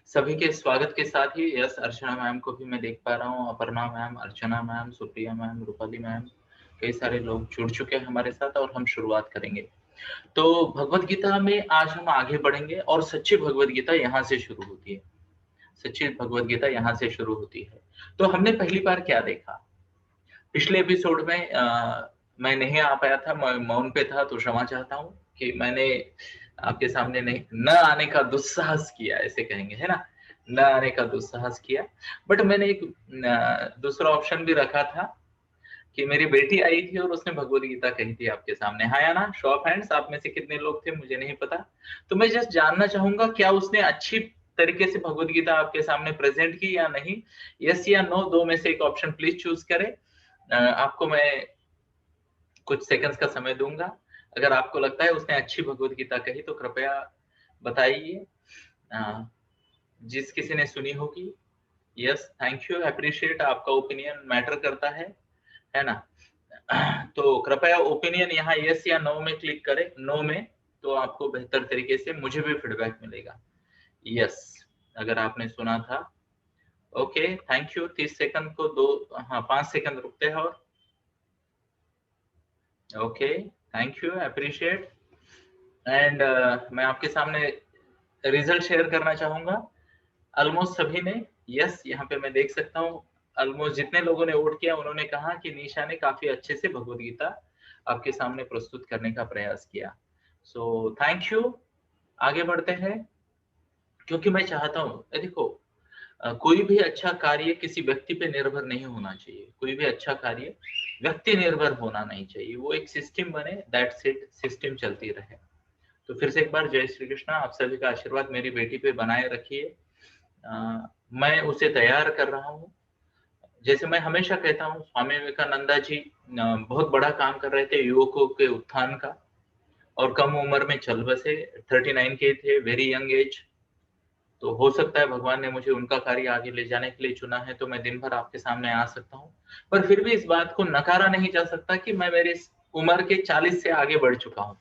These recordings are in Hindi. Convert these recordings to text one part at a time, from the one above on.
सभी के स्वागत के साथ ही यस अर्चना मैम को भी मैं देख पा रहा हूँ, Aparna ma'am, Archana ma'am, Supriya ma'am, Rupali ma'am, कई सारे लोग जुड़ चुके हैं हमारे साथ और हम शुरुआत करेंगे। तो भगवत गीता में आज हम आगे बढ़ेंगे और सच्ची भगवत गीता यहाँ से शुरू होती है। सच्ची भगवत गीता यहाँ से शुरू होती है। तो हमने पहली बार क्या देखा? पिछले एपिसोड में मैं नहीं आ पाया था, मैं मौन पे था तो क्षमा चाहता हूँ कि मैंने आपके सामने नहीं न आने का दुस्साहस किया, ऐसे कहेंगे, है ना? न आने का दुस्साहस किया। बट मैंने एक दूसरा ऑप्शन भी रखा था कि मेरी बेटी आई थी और उसने भगवत गीता कही थी आपके सामने। हाँ या ना? शो ऑफ हैंड्स, आप में से कितने लोग थे मुझे नहीं पता। तो मैं जस्ट जानना चाहूंगा क्या उसने अच्छी तरीके से भगवत गीता आपके सामने प्रेजेंट की या नहीं? यस या नो, दो में से एक ऑप्शन प्लीज चूज करें। आपको मैं कुछ सेकंड्स का समय दूंगा। अगर आपको लगता है उसने अच्छी भगवत गीता कही तो कृपया बताइए। जिस किसी ने सुनी होगी, यस, थैंक यू, अप्रिशिएट, आपका ओपिनियन मैटर करता है ना? तो कृपया ओपिनियन यहाँ यस या नो में क्लिक करें। नो में तो आपको बेहतर तरीके से मुझे भी फीडबैक मिलेगा। यस, अगर आपने सुना था। Okay, thank you. 30 सेकंड को 5 सेकंड रुकते हैं और okay, thank you, appreciate. And मैं आपके सामने रिजल्ट शेयर करना चाहूंगा। ऑलमोस्ट सभी ने यस, यहाँ पे मैं देख सकता हूँ। ऑलमोस्ट जितने लोगों ने वोट किया उन्होंने कहा कि निशा ने काफी अच्छे से भगवत गीता आपके सामने प्रस्तुत करने का प्रयास किया। So thank you. आगे बढ़ते हैं, क्योंकि मैं चाहता हूँ, देखो, कोई भी अच्छा कार्य किसी व्यक्ति पे निर्भर नहीं होना चाहिए। कोई भी अच्छा कार्य व्यक्ति निर्भर होना नहीं चाहिए। वो एक सिस्टम बने, दैट्स इट, सिस्टम चलती रहे। तो फिर से एक बार जय श्री कृष्णा। आप सभी का आशीर्वाद मेरी बेटी पे बनाए रखिए। मैं उसे तैयार कर रहा हूँ। जैसे मैं हमेशा कहता हूँ, स्वामी विवेकानंदा जी बहुत बड़ा काम कर रहे थे युवकों के उत्थान का, और कम उम्र में चल बसे। 39 के थे, वेरी यंग एज। तो हो सकता है भगवान ने मुझे उनका कार्य आगे ले जाने के लिए चुना है, तो मैं दिन भर आपके सामने आ सकता हूँ। पर फिर भी इस बात को नकारा नहीं जा सकता कि मैं मेरे उम्र के 40 से आगे बढ़ चुका हूँ।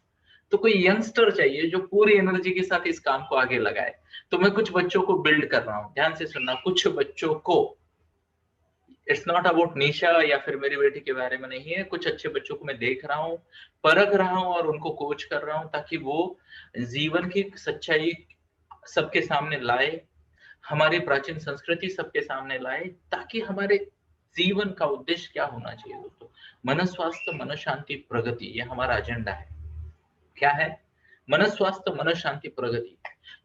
तो कोई यंगस्टर चाहिए जो पूरी एनर्जी के साथ इस काम को आगे लगाए। तो मैं कुछ बच्चों को बिल्ड कर रहा हूँ, ध्यान से सुनना, कुछ बच्चों को। इट्स नॉट अबाउट निशा या फिर मेरी बेटी के बारे में नहीं है। कुछ अच्छे बच्चों को मैं देख रहा हूँ, परख रहा हूँ और उनको कोच कर रहा हूँ, ताकि वो जीवन की सच्चाई सबके सामने लाए, हमारी प्राचीन संस्कृति सबके सामने लाए, ताकि हमारे जीवन का उद्देश्य क्या होना चाहिए दोस्तों। मन स्वास्थ्य, मन शांति, प्रगति, ये हमारा एजेंडा है। क्या है? मन स्वास्थ्य, मन शांति, प्रगति।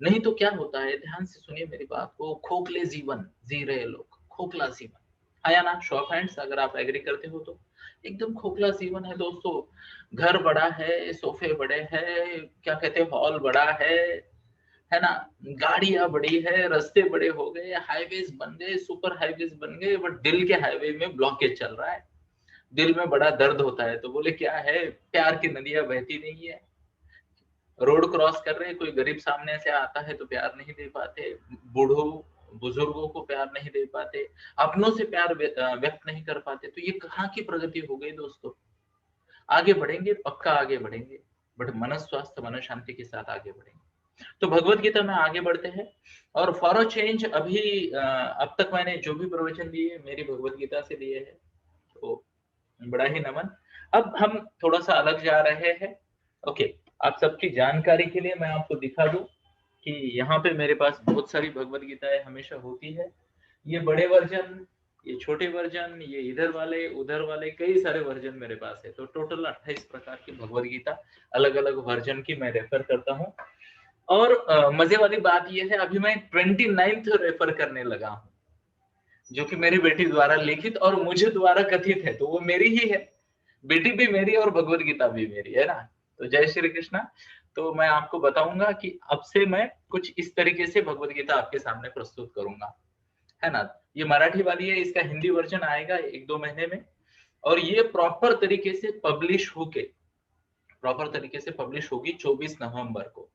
नहीं तो क्या होता है, ध्यान से सुनिए मेरी बात को, खोखले जीवन जी रहे लोग, खोखला जीवन। हाँ या ना? शो ऑफ हैंड्स अगर आप एग्री करते हो तो। एकदम खोखला जीवन है दोस्तों। घर बड़ा है, सोफे बड़े हैं, क्या कहते हैं, हॉल बड़ा है ना? गाड़ियां बड़ी है, रास्ते बड़े हो गए, हाईवेज बन गए, सुपर हाईवेज बन गए, बट दिल के हाईवे में ब्लॉकेज चल रहा है। दिल में बड़ा दर्द होता है। तो बोले क्या है, प्यार की नदियां बहती नहीं है। रोड क्रॉस कर रहे हैं, कोई गरीब सामने से आता है तो प्यार नहीं दे पाते, बूढ़ों बुजुर्गों को प्यार नहीं दे पाते, अपनों से प्यार व्यक्त नहीं कर पाते। तो ये कहाँ की प्रगति हो गई दोस्तों? आगे बढ़ेंगे, पक्का आगे बढ़ेंगे, बट मन स्वास्थ्य, मन शांति के साथ आगे बढ़ेंगे। तो भगवत गीता में आगे बढ़ते हैं। और फॉर अ चेंज, अभी अब तक मैंने जो भी प्रवचन दिए मेरी भगवत गीता से दिए हैं, तो बड़ा ही नमन। अब हम थोड़ा सा अलग जा रहे हैं। ओके, आप सबकी जानकारी के लिए मैं आपको दिखा दूं कि यहाँ पे मेरे पास बहुत सारी भगवत गीताएं हमेशा होती है। ये बड़े वर्जन, ये छोटे वर्जन, ये इधर वाले उधर वाले, कई सारे वर्जन मेरे पास है। तो टोटल 28 प्रकार की भगवत गीता, अलग अलग वर्जन की मैं रेफर करता हूँ। और मजे वाली बात यह है, अभी मैं 29th रेफर करने लगा हूँ, जो कि मेरी बेटी द्वारा लिखित और मुझे द्वारा कथित है। तो वो मेरी ही है, बेटी भी मेरी और भगवत गीता भी मेरी है ना। तो जय श्री कृष्णा। तो मैं आपको बताऊंगा कि अब से मैं कुछ इस तरीके से भगवत गीता आपके सामने प्रस्तुत करूंगा, है ना। ये मराठी वाली है, इसका हिंदी वर्जन आएगा 1-2 महीने में। और ये प्रॉपर तरीके से पब्लिश होगी 24 नवंबर को।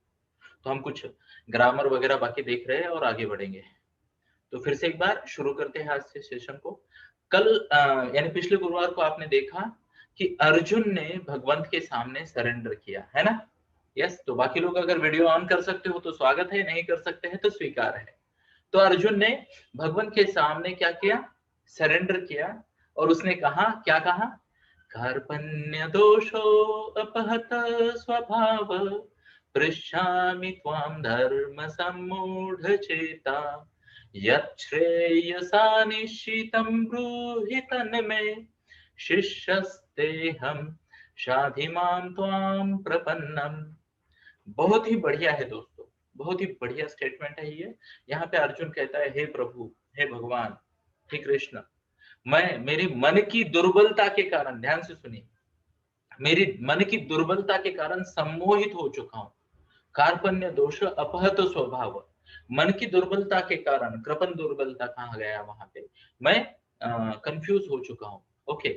तो हम कुछ ग्रामर वगैरह बाकी देख रहे हैं और आगे बढ़ेंगे। तो फिर से एक बार शुरू करते हैं आज से सेशन को। कल यानी पिछले गुरुवार को आपने देखा कि अर्जुन ने भगवंत के सामने सरेंडर किया, है ना। यस, तो बाकी लोग अगर वीडियो ऑन कर सकते हो तो स्वागत है, नहीं कर सकते हैं तो स्वीकार है। तो अर्जुन ने भगवान के सामने क्या किया, सरेंडर किया, और उसने कहा, क्या कहा, कार्पण्य दोषो अपहत स्वभाव पृच्छामि त्वां धर्म सम्मूढ़ चेता यच्छ्रेयसा निश्चितं ब्रूहि तन्मे शिष्यस्तेहं शाधि मां त्वां प्रपन्नम। बहुत ही बढ़िया है दोस्तों, बहुत ही बढ़िया स्टेटमेंट है ये। यहाँ पे अर्जुन कहता है, हे प्रभु, हे भगवान, हे कृष्ण, मैं मेरी मन की दुर्बलता के कारण, ध्यान से सुनिए, मेरी मन की दुर्बलता के कारण सम्मोहित हो चुका हूं। कार्पण्य दोष अपहत स्वभाव, मन की दुर्बलता के कारण, कृपण दुर्बलता कहा गया वहां पे, मैं कंफ्यूज हो चुका हूं। ओके,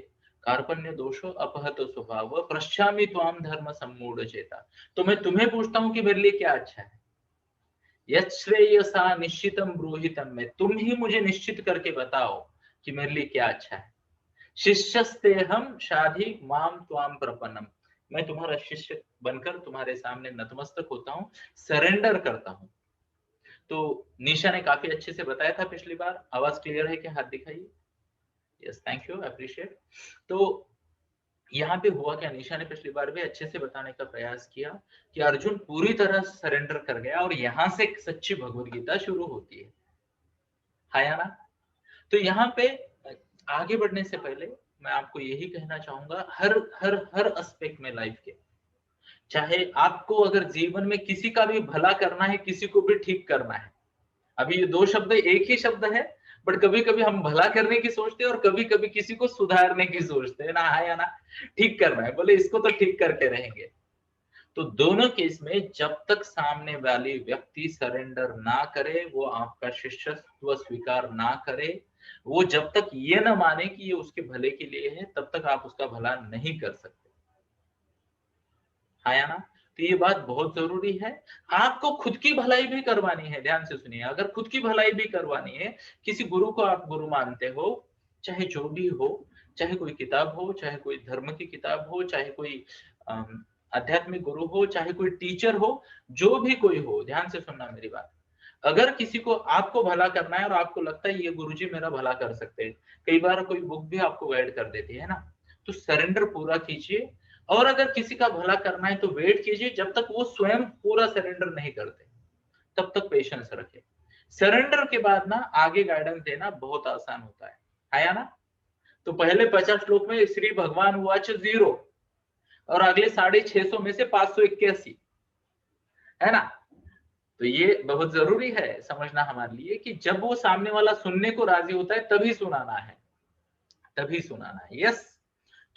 कार्पण्य दोषो अपहत स्वभाव पश्चामि त्वाम धर्म सम्मूढ़ चेता। तो मैं तुम्हें पूछता हूं कि मेरे लिए क्या अच्छा है। यच्छ्रेयसा निश्चितम ब्रूहितम में, तुम ही मुझे निश्चित करके बताओ कि मेरे लिए क्या अच्छा है। शिष्यस्तेहम शाधि माम त्वाम प्रपन्नम, मैं तुम्हारा शिष्य बनकर तुम्हारे सामने नतमस्तक होता हूँ, सरेंडर करता हूँ। तो निशा ने काफी अच्छे से बताया था पिछली बार। आवाज क्लियर है क्या? हाथ दिखाइए। Yes, thank you, appreciate. तो यहाँ पे हुआ क्या, निशा ने पिछली बार भी अच्छे से बताने का प्रयास किया कि अर्जुन पूरी तरह सरेंडर कर गया, और यहाँ से सच्ची भगवत गीता शुरू होती है या ना। तो यहाँ पे आगे बढ़ने से पहले मैं आपको यही कहना चाहूंगा, हर हर हर एस्पेक्ट में लाइफ के, चाहे आपको अगर जीवन में किसी का भी भला करना है, किसी को भी ठीक करना है, अभी ये दो शब्द एक ही शब्द है, बट कभी कभी हम भला करने की सोचते हैं और कभी कभी किसी को सुधारने की सोचते हैं ना, है या ना, ठीक करना है, बोले इसको तो ठीक करके रहेंगे। तो दोनों केस में जब तक सामने वाली व्यक्ति सरेंडर ना करे, वो आपका शिष्यत्व स्वीकार ना करे, वो जब तक ये ना माने कि ये उसके भले के लिए है, तब तक आप उसका भला नहीं कर सकते, है ना। तो ये बात बहुत जरूरी है। आपको खुद की भलाई भी करवानी है, ध्यान से सुनिए, अगर खुद की भलाई भी करवानी है, किसी गुरु को आप गुरु मानते हो, चाहे जो भी हो, चाहे कोई किताब हो, चाहे कोई धर्म की किताब हो, चाहे कोई आध्यात्मिक गुरु हो, चाहे कोई टीचर हो, जो भी कोई हो, ध्यान से सुनना मेरी बात। अगर किसी को आपको भला करना है और आपको लगता है ये गुरुजी मेरा भला कर सकते हैं, कई बार कोई बुक भी आपको गाइड कर देती है ना, तो सरेंडर पूरा कीजिए। और अगर किसी का भला करना है तो वेट कीजिए जब तक वो स्वयं पूरा सरेंडर नहीं करते, तब तक पेशेंस रखे। सरेंडर के बाद ना आगे गाइडेंस देना बहुत आसान होता है या ना। तो पहले 50 श्लोक में श्री भगवान वाच 0 और अगले 650 में से 581, है ना। तो ये बहुत जरूरी है समझना हमारे लिए कि जब वो सामने वाला सुनने को राजी होता है तभी सुनाना है, तभी सुनाना है। यस,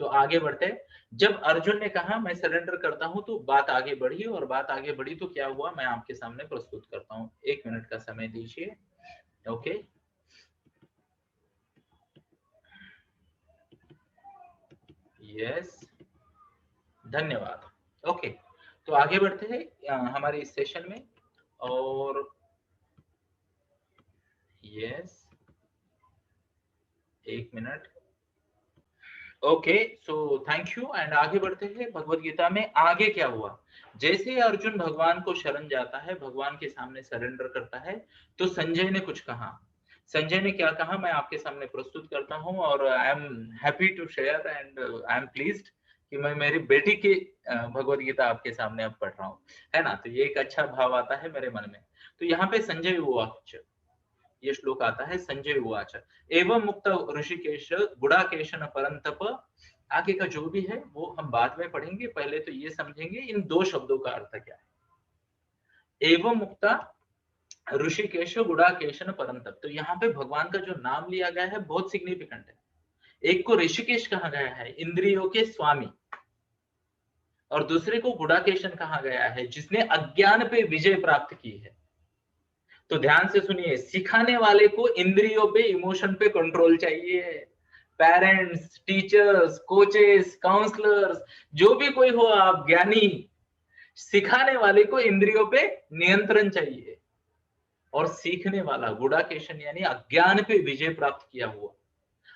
तो आगे बढ़ते। जब अर्जुन ने कहा मैं सरेंडर करता हूं, तो बात आगे बढ़ी, और बात आगे बढ़ी तो क्या हुआ मैं आपके सामने प्रस्तुत करता हूं। 1 मिनट का समय दीजिए। ओके, यस, धन्यवाद। ओके, तो आगे बढ़ते हैं हमारे इस सेशन में। और yes, 1 minute. Okay, so thank you. And आगे बढ़ते हैं भगवत गीता में। आगे क्या हुआ, जैसे अर्जुन भगवान को शरण जाता है, भगवान के सामने सरेंडर करता है, तो संजय ने कुछ कहा। संजय ने क्या कहा मैं आपके सामने प्रस्तुत करता हूं, और I am happy to share and I am pleased कि मैं मेरी बेटी की भगवत गीता आपके सामने अब पढ़ रहा हूँ, है ना। तो ये एक अच्छा भाव आता है मेरे मन में। तो यहाँ पे संजय हुआ, ये श्लोक आता है, संजय उवाच एवं मुक्त ऋषिकेश गुड़ाकेशन परंतप। आगे का जो भी है वो हम बाद में पढ़ेंगे, पहले तो ये समझेंगे इन दो शब्दों का अर्थ क्या है। एवं मुक्ता ऋषिकेश गुड़ाकेशन परंतप, तो यहाँ पे भगवान का जो नाम लिया गया है बहुत सिग्निफिकेंट है। एक को ऋषिकेश कहा गया है, इंद्रियों के स्वामी, और दूसरे को गुड़ाकेशन कहा गया है, जिसने अज्ञान पे विजय प्राप्त की है। तो ध्यान से सुनिए, सिखाने वाले को इंद्रियों पे, इमोशन पे कंट्रोल चाहिए। पेरेंट्स, टीचर्स, कोचेस, काउंसलर्स, जो भी कोई हो आप ज्ञानी, सिखाने वाले को इंद्रियों पे नियंत्रण चाहिए। और सीखने वाला गुड़ाकेशन यानी अज्ञान पे विजय प्राप्त किया हुआ।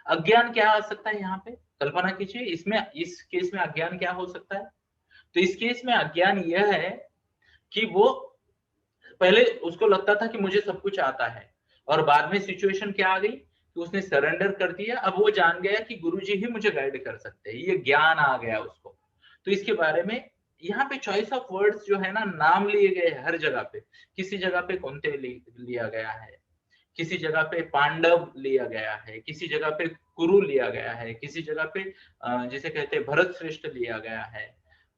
अज्ञान क्या आ सकता है यहाँ पे, कल्पना कीजिए, इसमें इस केस में अज्ञान क्या हो सकता है। तो इस केस में अज्ञान यह है कि वो पहले उसको लगता था कि मुझे सब कुछ आता है, और बाद में सिचुएशन क्या आ गई कि उसने सरेंडर कर दिया। अब वो जान गया कि गुरुजी ही मुझे गाइड कर सकते हैं, ये ज्ञान आ गया उसको। तो इसके बारे में यहाँ पे चॉइस ऑफ वर्ड्स जो है ना, नाम लिए गए हैं हर जगह पे। किसी जगह पे कौनते लिया गया है, किसी जगह पे पांडव लिया गया है, किसी जगह पे कुरु लिया गया है, किसी जगह पे जिसे कहते हैं भरत श्रेष्ठ लिया गया है,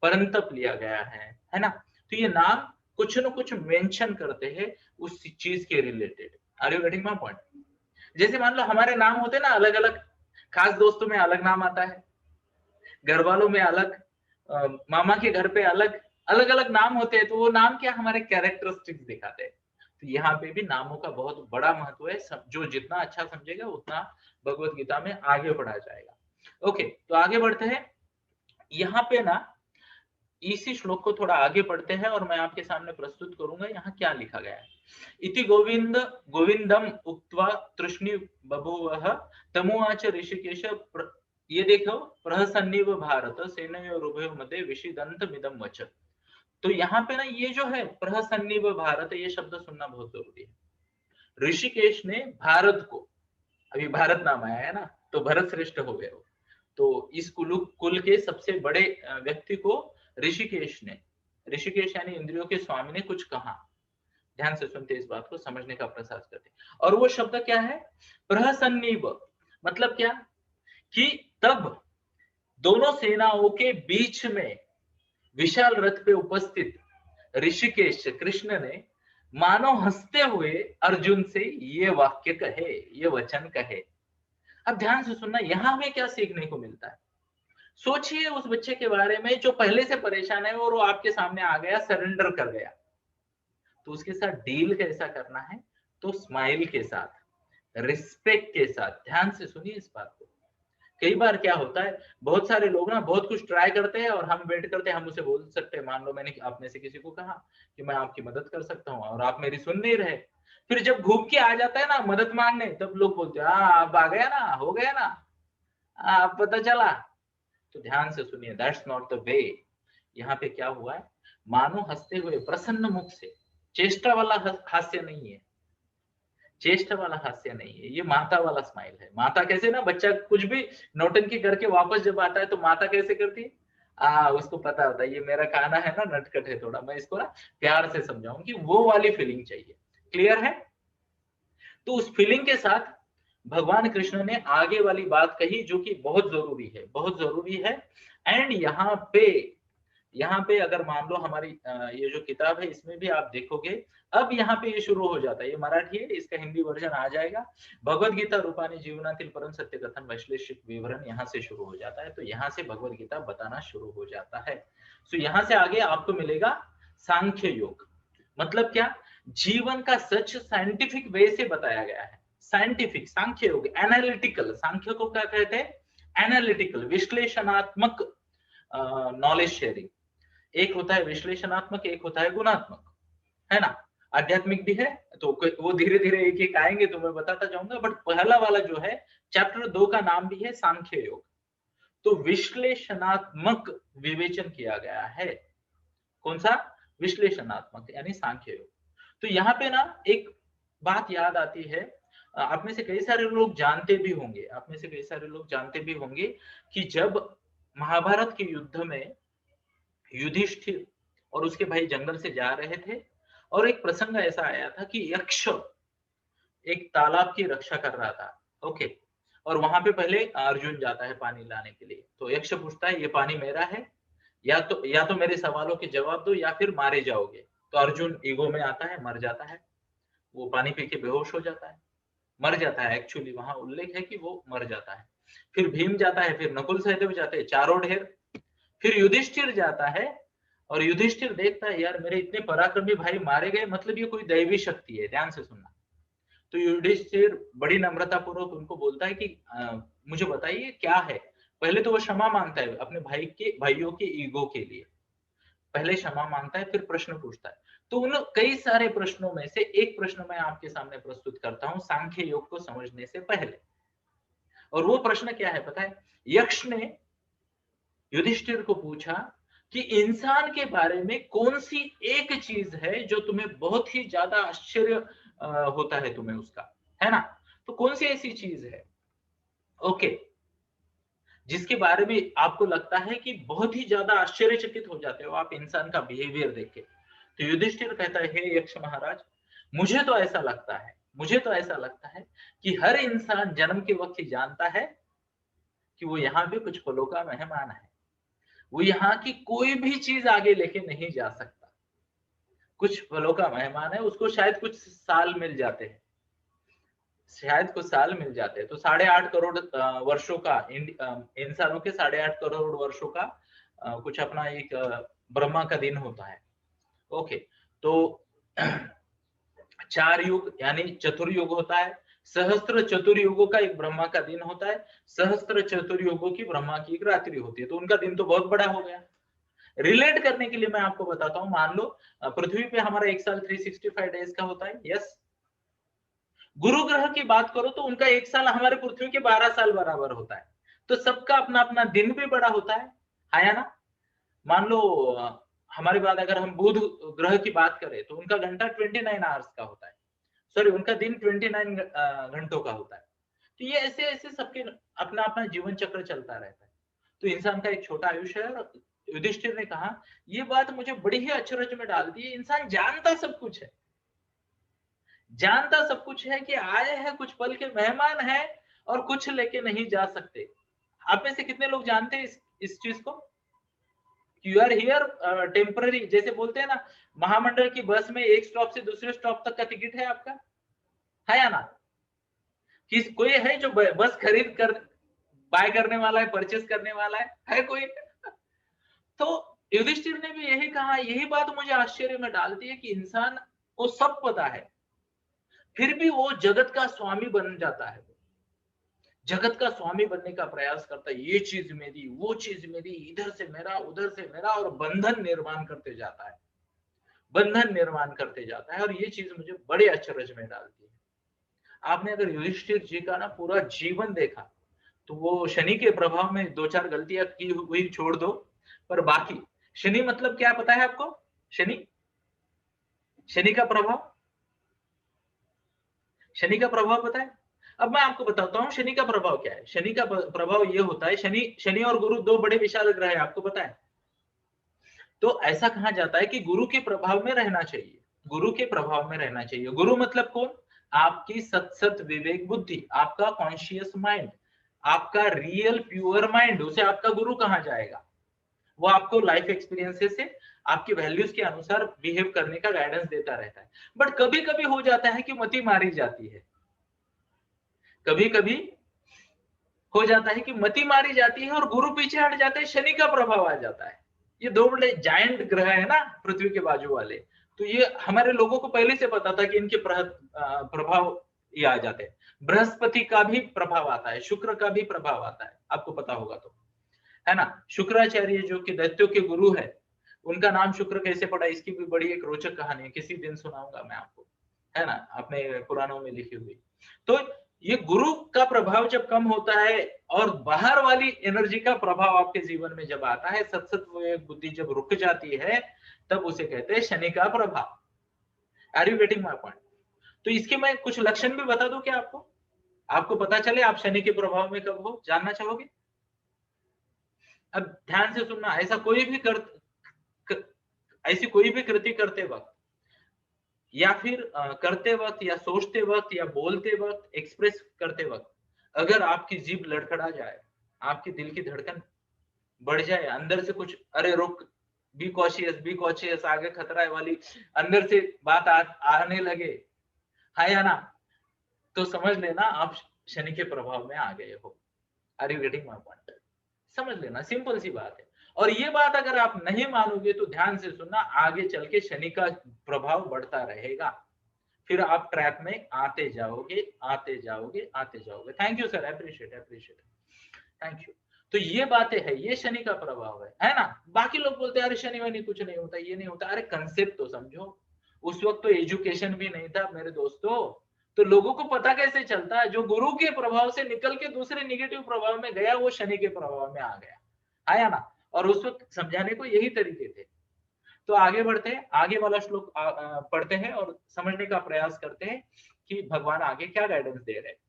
परंतप लिया गया है ना। तो ये नाम कुछ न कुछ मेंशन करते हैं उस चीज के रिलेटेड। Are you getting my point? जैसे मान लो हमारे नाम होते हैं ना अलग अलग, खास दोस्तों में अलग नाम आता है, घर वालों में अलग, मामा के घर पे अलग, अलग अलग नाम होते हैं। तो वो नाम क्या हमारे कैरेक्टरिस्टिक्स दिखाते हैं। तो यहाँ पे भी नामों का बहुत बड़ा महत्व है। जो जितना अच्छा समझेगा उतना भगवत गीता में आगे बढ़ा जाएगा। ओके, तो आगे बढ़ते हैं। यहाँ पे ना इसी श्लोक को थोड़ा आगे पढ़ते हैं और मैं आपके सामने प्रस्तुत करूंगा यहाँ क्या लिखा गया है। इति गोविंदम उक्त्वा तृष्णि बभूवः तमुवाच ऋषिकेश ये देखो, प्रहसन्निव भारत सेनयोरुभयोः मध्ये विषिदन्तमिदं वच। तो यहाँ पे ना ये जो है प्रहसन्निव भारत, ये शब्द सुनना बहुत जरूरी है। ऋषिकेश ने भारत को, अभी भारत नाम आया है ना, तो भरत श्रेष्ठ हो गए। तो इस कुल के सबसे बड़े व्यक्ति को ऋषिकेश ने, ऋषिकेश यानी इंद्रियों के स्वामी ने कुछ कहा। ध्यान से सुनते इस बात को, समझने का प्रयास करते। और वो शब्द क्या है? प्रहसन्निव। मतलब क्या कि तब दोनों सेनाओं के बीच में विशाल रथ पे उपस्थित ऋषिकेश कृष्ण ने मानो हंसते हुए अर्जुन से ये वाक्य कहे, ये वचन कहे। अब ध्यान से सुनना, यहां हमें क्या सीखने को मिलता है। सोचिए उस बच्चे के बारे में जो पहले से परेशान है और वो आपके सामने आ गया, सरेंडर कर गया। तो उसके साथ डील कैसा करना है? तो स्माइल के साथ, रिस्पेक्ट के साथ। ध्यान से सुनिए इस बात को। कई बार क्या होता है, बहुत सारे लोग ना बहुत कुछ ट्राई करते हैं और हम वेट करते हैं, हम उसे बोल सकते हैं। मान लो मैंने आप में से किसी को कहा कि मैं आपकी मदद कर सकता हूँ और आप मेरी सुन नहीं रहे। फिर जब घूम के आ जाता है ना मदद मांगने, तब लोग बोलते हैं आप आ गया ना, हो गया ना, आप पता चला। तो ध्यान से सुनिए, दैट्स नॉट द वे। यहाँ पे क्या हुआ है, मानो हंसते हुए प्रसन्न मुख से, चेष्टा वाला हास्य नहीं है, चेष्टा वाला हास्य नहीं है, ये माता वाला स्माइल है। माता कैसे ना, बच्चा कुछ भी नौटंकी करके वापस जब आता है तो माता कैसे करती है, उसको पता होता है ये मेरा खाना है ना, नटखट है थोड़ा, मैं इसको ना प्यार से समझाऊंगी, वो वाली फीलिंग चाहिए। क्लियर है? तो उस फीलिंग के साथ भगवान कृष्ण ने आगे वाली बात कही जो कि बहुत जरूरी है, बहुत जरूरी है। एंड यहाँ पे अगर मान लो हमारी ये जो किताब है इसमें भी आप देखोगे, अब यहाँ पे ये शुरू हो जाता है। ये मराठी है, इसका हिंदी वर्जन आ जाएगा। भगवद गीता रूपाने जीवनातील परम सत्य कथन वैश्लेषिक विवरण यहाँ से शुरू हो जाता है। तो यहाँ से भगवद गीता बताना शुरू हो जाता है। सो यहाँ से आगे आपको मिलेगा सांख्य योग। मतलब क्या? जीवन का सच साइंटिफिक वे से बताया गया है। साइंटिफिक सांख्य योग, एनालिटिकल। सांख्य को क्या कहते हैं? एनालिटिकल, विश्लेषणात्मक नॉलेज शेयरिंग। एक होता है विश्लेषणात्मक, एक होता है गुणात्मक, है ना। आध्यात्मिक भी है, तो वो धीरे धीरे एक एक आएंगे तो मैं बताता जाऊंगा। बट पहला वाला जो है चैप्टर 2 का नाम भी है सांख्य योग। तो विश्लेषणात्मक विवेचन किया गया है। कौन सा? विश्लेषणात्मक यानी सांख्य योग। तो यहाँ पे ना एक बात याद आती है, आप में से कई सारे लोग जानते भी होंगे, आप में से कई सारे लोग जानते भी होंगे कि जब महाभारत के युद्ध में युधिष्ठिर और उसके भाई जंगल से जा रहे थे और एक प्रसंग ऐसा आया था कि यक्ष एक तालाब की रक्षा कर रहा था। ओके, और वहां पे पहले अर्जुन जाता है पानी लाने के लिए। तो यक्ष पूछता है ये पानी मेरा है, या तो मेरे सवालों के जवाब दो या फिर मारे जाओगे। तो अर्जुन ईगो में आता है, मर जाता है। वो पानी पी के बेहोश हो जाता है, मर जाता है। एक्चुअली वहां उल्लेख है कि वो मर जाता है। फिर भीम जाता है, फिर नकुल सहदेव जाते हैं, चारों ढेर। फिर युधिष्ठिर जाता है और युधिष्ठिर देखता है यार मेरे इतने पराक्रमी भाई मारे गए, मतलब ये कोई दैवी शक्ति है। ध्यान से सुनना। तो युधिष्ठिर बड़ी नम्रता पूर्वक उनको बोलता है कि मुझे बताइए क्या है। पहले तो वो क्षमा मांगता है अपने भाइयों के ईगो के लिए। पहले क्षमा मांगता है, फिर प्रश्न पूछता है। तो उन कई सारे प्रश्नों में से एक प्रश्न मैं आपके सामने प्रस्तुत करता हूं सांख्य योग को समझने से पहले। और वो प्रश्न क्या है पता है? यक्ष ने युधिष्ठिर को पूछा कि इंसान के बारे में कौन सी एक चीज है जो तुम्हें बहुत ही ज्यादा आश्चर्य होता है तुम्हें उसका। है ना? तो कौन सी ऐसी चीज है ओके जिसके बारे में आपको लगता है कि बहुत ही ज्यादा आश्चर्यचकित हो जाते हो आप इंसान का बिहेवियर देख के? तो युधिष्ठिर कहता है, हे यक्ष महाराज, मुझे तो ऐसा लगता है कि हर इंसान जन्म के वक्त ही जानता है कि वो यहाँ पे कुछ पलों का मेहमान है। वो यहाँ की कोई भी चीज आगे लेके नहीं जा सकता। कुछ पलों का मेहमान है, उसको शायद कुछ साल मिल जाते हैं, शायद कुछ साल मिल जाते हैं। तो 8.5 करोड़ वर्षों का इंसानों के 8.5 करोड़ वर्षों का कुछ अपना एक ब्रह्मा का दिन होता है। ओके, तो 4 युग यानी चतुर्युग होता है। सहस्त्र चतुर्युगों का एक ब्रह्मा का दिन होता है। सहस्त्र चतुर्युगों की ब्रह्मा की एक रात्रि होती है। तो उनका दिन तो बहुत बड़ा हो गया। रिलेट करने के लिए मैं आपको बताता हूं, मान लो पृथ्वी पे हमारा एक साल 365 डेज का होता है। यस, गुरु ग्रह की बात करो तो उनका एक साल हमारे पृथ्वी के 12 साल बराबर होता है। तो सबका अपना अपना दिन भी बड़ा होता है या ना? मान लो हमारी बात अगर हम बुध ग्रह की बात करें तो उनका घंटा 29 आवर्स का होता है, सॉरी उनका दिन 29 घंटों का होता है। तो ये ऐसे ऐसे सबके अपना अपना जीवन चक्र चलता रहता है। तो इंसान का एक छोटा आयुष्य है। और युधिष्ठिर ने कहा, ये बात मुझे बड़ी ही अचरज में डालती है, इंसान जानता सब कुछ है, जानता सब कुछ है कि आए हैं कुछ पल के मेहमान हैं और कुछ लेके नहीं जा सकते। आप में से कितने लोग जानते हैं इस चीज को? यू आर हियर टेम्पररी, जैसे बोलते हैं ना, महामंडल की बस में एक स्टॉप से दूसरे स्टॉप तक का टिकट है आपका, है या ना? किस कोई है जो बस खरीद कर बाय करने वाला है, परचेस करने वाला है कोई? तो युधिष्ठिर ने भी यही कहा, यही बात मुझे आश्चर्य में डालती है कि इंसान को सब पता है, फिर भी वो जगत का स्वामी बन जाता है, जगत का स्वामी बनने का प्रयास करता है। ये चीज मेरी, वो चीज मेरी, इधर से मेरा, उधर से मेरा, और बंधन निर्माण करते जाता है, बंधन निर्माण करते जाता है। और ये चीज मुझे बड़े अचरज में डालती है। आपने अगर युधिष्ठिर जी का ना पूरा जीवन देखा तो वो शनि के प्रभाव में 2-4 गलतियां की हुई छोड़ दो, पर बाकी, शनि मतलब क्या पता है आपको? शनि, शनि का प्रभाव, शनि का प्रभाव पता है? अब मैं आपको बताता हूँ शनि का प्रभाव क्या है। शनि का प्रभाव ये होता है, शनि शनि और गुरु दो बड़े विशाल ग्रह है, आपको पता है? तो ऐसा कहा जाता है कि गुरु के प्रभाव में रहना चाहिए, गुरु के प्रभाव में रहना चाहिए। गुरु मतलब कौन? आपकी सत विवेक बुद्धि, आपका कॉन्शियस माइंड, आपका रियल प्योर माइंड, उसे आपका गुरु कहा जाएगा। वो आपको लाइफ एक्सपीरियंसेस से आपकी वैल्यूज के अनुसार बिहेव करने का गाइडेंस देता रहता है। बट कभी कभी हो जाता है कि मति मारी जाती है, कभी कभी हो जाता है कि मति मारी जाती है और गुरु पीछे हट जाते हैं, शनि का प्रभाव आ जाता है। ये दो बड़े जायंट ग्रह है ना पृथ्वी के बाजू वाले। तो ये हमारे लोगों को पहले से पता था कि इनके प्रभाव ये आ जाते हैं। बृहस्पति का भी प्रभाव आता है, शुक्र का भी प्रभाव आता है, आपको पता होगा तो, है ना? शुक्राचार्य जो कि दैत्यों के गुरु है, उनका नाम शुक्र कैसे पड़ा, इसकी भी बड़ी एक रोचक कहानी है, किसी दिन सुनाऊंगा मैं आपको, है ना, अपने पुराणों में लिखी हुई। तो ये गुरु का प्रभाव जब कम होता है और बाहर वाली एनर्जी का प्रभाव आपके जीवन में जब आता है, सत्सत्व बुद्धि जब रुक जाती है, तब उसे कहते हैं शनि का प्रभाव। Are you getting my point? तो इसके मैं कुछ लक्षण भी बता दूं क्या आपको, आपको पता चले आप शनि के प्रभाव में कब हो, जानना चाहोगे? अब ध्यान से सुनना, ऐसी कोई भी कृति करते वक्त या फिर करते वक्त या सोचते वक्त या बोलते वक्त, एक्सप्रेस करते वक्त, अगर आपकी जीभ लड़खड़ा जाए, आपकी दिल की धड़कन बढ़ जाए, अंदर से कुछ अरे रुक, बी कॉशियस, आगे खतरा है वाली अंदर से बात आने लगे, है या ना, तो समझ लेना आप शनि के प्रभाव में आ गए हो। Are you getting my point? समझ लेना, सिंपल सी बात है। और ये बात अगर आप नहीं मानोगे तो ध्यान से सुनना, आगे चल के शनि का प्रभाव बढ़ता रहेगा, फिर आप ट्रैप में आते जाओगे, आते जाओगे, आते जाओगे। Thank you sir, appreciate appreciate, thank you. तो ये बातें है, ये शनि का प्रभाव है ना? बाकी लोग बोलते हैं अरे शनि वनी कुछ नहीं होता, ये नहीं होता। अरे कंसेप्ट तो समझो, उस वक्त तो एजुकेशन भी नहीं था मेरे दोस्तों, तो लोगों को पता कैसे चलता है? जो गुरु के प्रभाव से निकल के दूसरे निगेटिव प्रभाव में गया, वो शनि के प्रभाव में आ गया, आया ना? और उस वक्त समझाने को यही तरीके थे। तो आगे बढ़ते हैं, आगे वाला श्लोक पढ़ते हैं और समझने का प्रयास करते हैं कि भगवान आगे क्या गाइडेंस दे रहे हैं।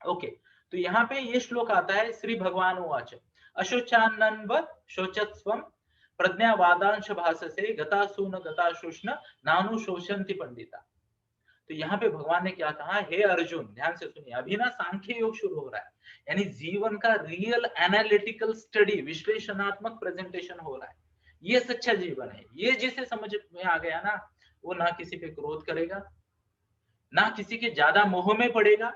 ओके, तो यहाँ पे ये श्लोक आता है, श्री भगवान उवाच अशोचानन्व शोचस्वम प्रज्ञावादांश भाषसे गतासून गताशुष्ण नानु शोषंति पंडिता। तो यहाँ पे भगवान ने क्या कहा, हे अर्जुन ध्यान से सुनिए, अभी ना सांख्य योग शुरू हो रहा है, यानी जीवन का रियल एनालिटिकल स्टडी, विश्लेषणात्मक प्रेजेंटेशन हो रहा है। ये सच्चा जीवन है। ये जिसे समझ में आ गया ना, वो ना किसी पे क्रोध करेगा, ना किसी के ज्यादा मोह में पड़ेगा,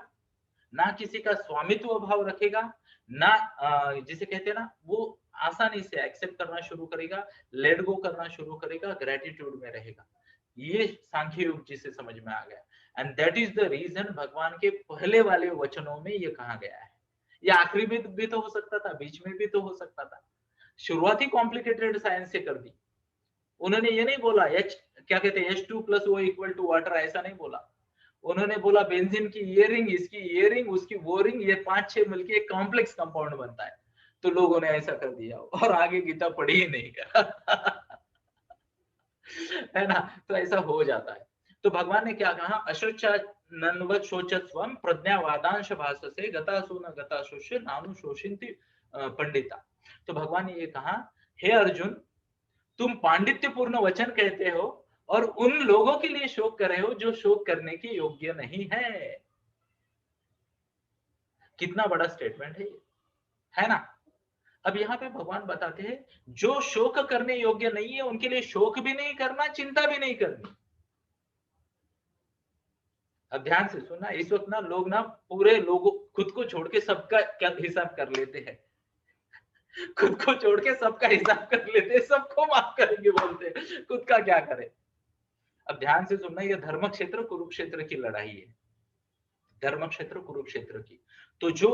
ना किसी का स्वामित्व भाव रखेगा, ना जिसे कहते हैं ना, वो आसानी से एक्सेप्ट करना शुरू करेगा, लेट गो करना शुरू करेगा, ग्रेटिट्यूड में रहेगा। ये सांख्य योग जिसे समझ में आ गया। And that is the reason भगवान के पहले वाले वचनों में ये कहा गया है। ये आखिरी में भी तो हो सकता था, बीच में भी तो हो सकता था। शुरुआत ही कॉम्प्लिकेटेड साइंस से कर दी। उन्होंने ये नहीं बोला H क्या कहते हैं H2 plus O equal to water, ऐसा नहीं बोला। उन्होंने बोला बेंजीन की ये रिंग, इसकी ये रिंग, उसकी वो रिंग, ये 5-6 मिलके एक कॉम्प्लेक्स कंपाउंड बनता है। तो लोगों ने ऐसा कर दिया और आगे गीता पढ़ी ही नहीं करा है ना। तो ऐसा हो जाता है। तो भगवान ने क्या कहा, अशोचानन्वत् शोचस्वम प्रज्ञावादांश भाषसे गतासून गताशुष्य नानु शोषिन्ति पंडिता। तो भगवान ने ये कहा, हे अर्जुन तुम पांडित्यपूर्ण वचन कहते हो और उन लोगों के लिए शोक कर रहे हो जो शोक करने के योग्य नहीं है। कितना बड़ा स्टेटमेंट है ना। अब यहाँ पे भगवान बताते हैं जो शोक करने योग्य नहीं है उनके लिए शोक भी नहीं करना, चिंता भी नहीं करनी। अब ध्यान से सुनना, इस वक्त ना लोग ना पूरे लोगों खुद को छोड़ के सबका क्या हिसाब कर लेते हैं खुद को छोड़ के सबका हिसाब कर लेते हैं, सबको माफ करेंगे बोलते हैं, खुद का क्या करे। अब ध्यान से सुनना, यह धर्म क्षेत्र कुरुक्षेत्र की लड़ाई है, धर्म क्षेत्र कुरुक्षेत्र की। तो जो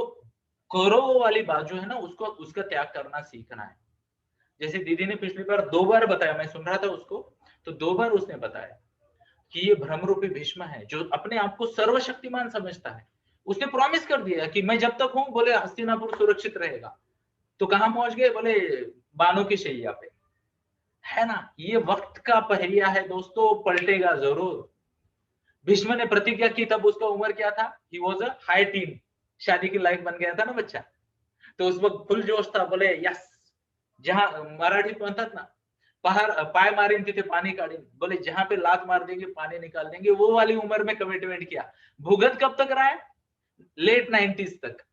कौरवों वाली बाजू है ना, उसको उसका त्याग करना सीखना है। जैसे दीदी ने पिछली बार 2 बार बताया, मैं सुन रहा था उसको, तो 2 बार उसने बताया कि ये भ्रमरूपी भीष्म है जो अपने आप को सर्वशक्तिमान समझता है। उसने प्रॉमिस कर दिया कि मैं जब तक हूं बोले हस्तिनापुर सुरक्षित रहेगा। तो कहां पहुंच गए, बोले बानों की शैया पे, है ना। ये वक्त का पहरिया है दोस्तों, पलटेगा जरूर। भीष्म ने प्रतिज्ञा की, तब उसका उम्र क्या था, he was a high tin, शादी की लायक बन गया था ना बच्चा। तो उस वक्त फुल जोश था, बोले यस, जहां मराठी म्हणतात ना, पहाड़ पाय मारीन तिथे पानी काढीन, बोले जहां पे लात मार देंगे पानी निकाल देंगे, वो वाली उम्र में कमिटमेंट किया। भुगत कब तक रहा है, लेट 90s तक।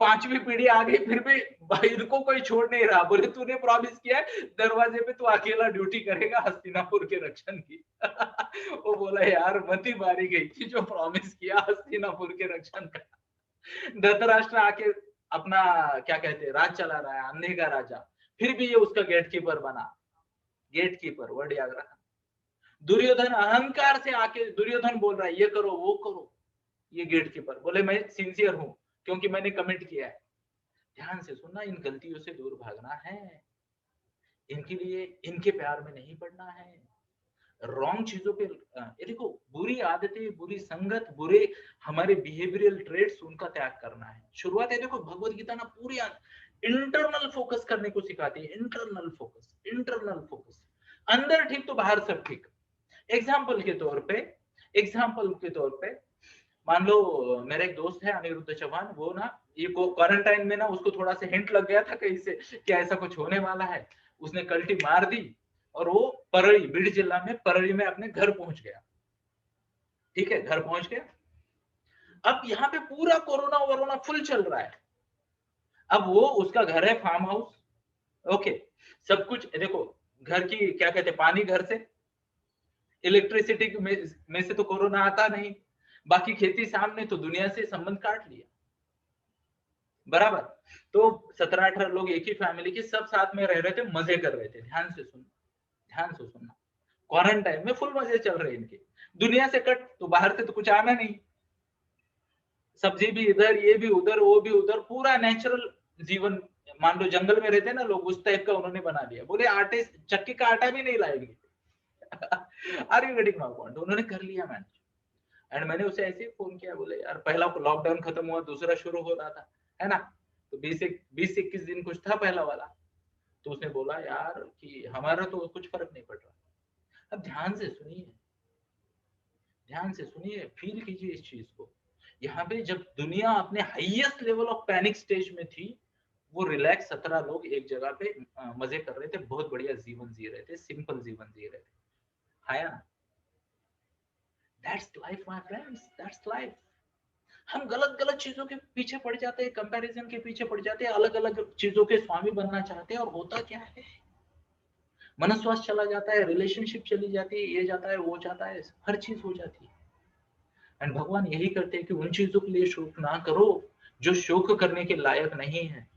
5वीं पीढ़ी आ गई फिर भी भाई इनको कोई छोड़ नहीं रहा। बोले तूने प्रॉमिस किया है दरवाजे पे तू अकेला ड्यूटी करेगा हस्तिनापुर के रक्षण की वो बोला यार मती मारी गई थी जो प्रॉमिस किया हस्तिनापुर के रक्षण का। धृतराष्ट्र आके अपना क्या कहते हैं राज चला रहा है, अंधे का राजा, फिर भी ये उसका गेट कीपर बना। गेट कीपर वर्ड याद रखा। दुर्योधन अहंकार से आके दुर्योधन बोल रहा है ये करो वो करो, ये गेट कीपर बोले मैं सिंसियर हूं क्योंकि मैंने कमिट किया है। ध्यान से सुनना, इन गलतियों से दूर भागना है, इनके लिए इनके प्यार में नहीं पड़ना है, रॉन्ग चीजों पे ये देखो, बुरी आदतें, बुरी संगत, बुरे हमारे बिहेवियरल ट्रेड्स, उनका त्याग करना है। शुरुआत है देखो, भगवत गीता ना पूरी इंटरनल फोकस करने को सिखाती है। इंटरनल फोकस, इंटरनल फोकस, अंदर ठीक तो बाहर सब ठीक। एग्जाम्पल के तौर पे, एग्जाम्पल के तौर पे मान लो मेरा एक दोस्त है अनिरुद्ध चौहान, वो ना ये क्वारंटाइन में ना उसको थोड़ा सा हिंट लग गया था कहीं से कि ऐसा कुछ होने वाला है। उसने कल्टी मार दी और वो परली, बीड़ जिला में परली में अपने घर पहुंच गया। ठीक है, घर पहुंच गया। अब यहाँ पे पूरा कोरोना वोरोना फुल चल रहा है। अब वो उसका घर है फार्म हाउस, ओके, सब कुछ देखो, घर की क्या कहते हैं, पानी घर से, इलेक्ट्रिसिटी में से तो कोरोना आता नहीं, बाकी खेती सामने, तो दुनिया से संबंध काट लिया बराबर। तो 17-18 लोग एक ही फैमिली के सब साथ में रह रहे थे, मजे कर रहे थे। ध्यान से सुन, ध्यान से सुनना, क्वारंटाइन में फुल मजे चल रहे इनके। दुनिया से कट, तो बाहर से तो कुछ आना नहीं, सब्जी भी इधर, ये भी उधर, वो भी उधर, पूरा नेचुरल जीवन। मान लो जंगल में रहते ना लोग, उस टाइप का उन्होंने बना दिया। बोले आटे, चक्की का आटा भी नहीं लाएंगे are you getting my point. उन्होंने कर लिया मैनेज। एंड मैंने उसे ऐसे ही फोन किया, बोले यार पहला लॉकडाउन खत्म हुआ, दूसरा शुरू हो रहा था, है ना। तो 20-21 दिन कुछ था पहला वाला। तो उसने बोला यार कि हमारा तो कुछ फर्क नहीं पड़ रहा। अब ध्यान से सुनिए, ध्यान से सुनिए, फील कीजिए इस चीज को। यहाँ पे जब दुनिया अपने highest level of panic stage में थी, वो रिलैक्स 17 लोग एक जगह पे मजे कर रहे थे, बहुत बढ़िया जीवन जी रहे थे, सिंपल जीवन जी रहे थे। हाया, that's life my friends, that's life. हम गलत गलत चीजों के पीछे पड़ जाते हैं, कंपैरिजन के पीछे पड़ जाते हैं, अलग अलग चीजों के स्वामी बनना चाहते हैं, और होता क्या है, मनस्वास्थ्य चला जाता है, रिलेशनशिप चली जाती है, ये जाता है, वो जाता है, हर चीज हो जाती है। एंड भगवान यही करते हैं कि उन चीजों के लिए शोक ना करो जो शोक करने के लायक नहीं है।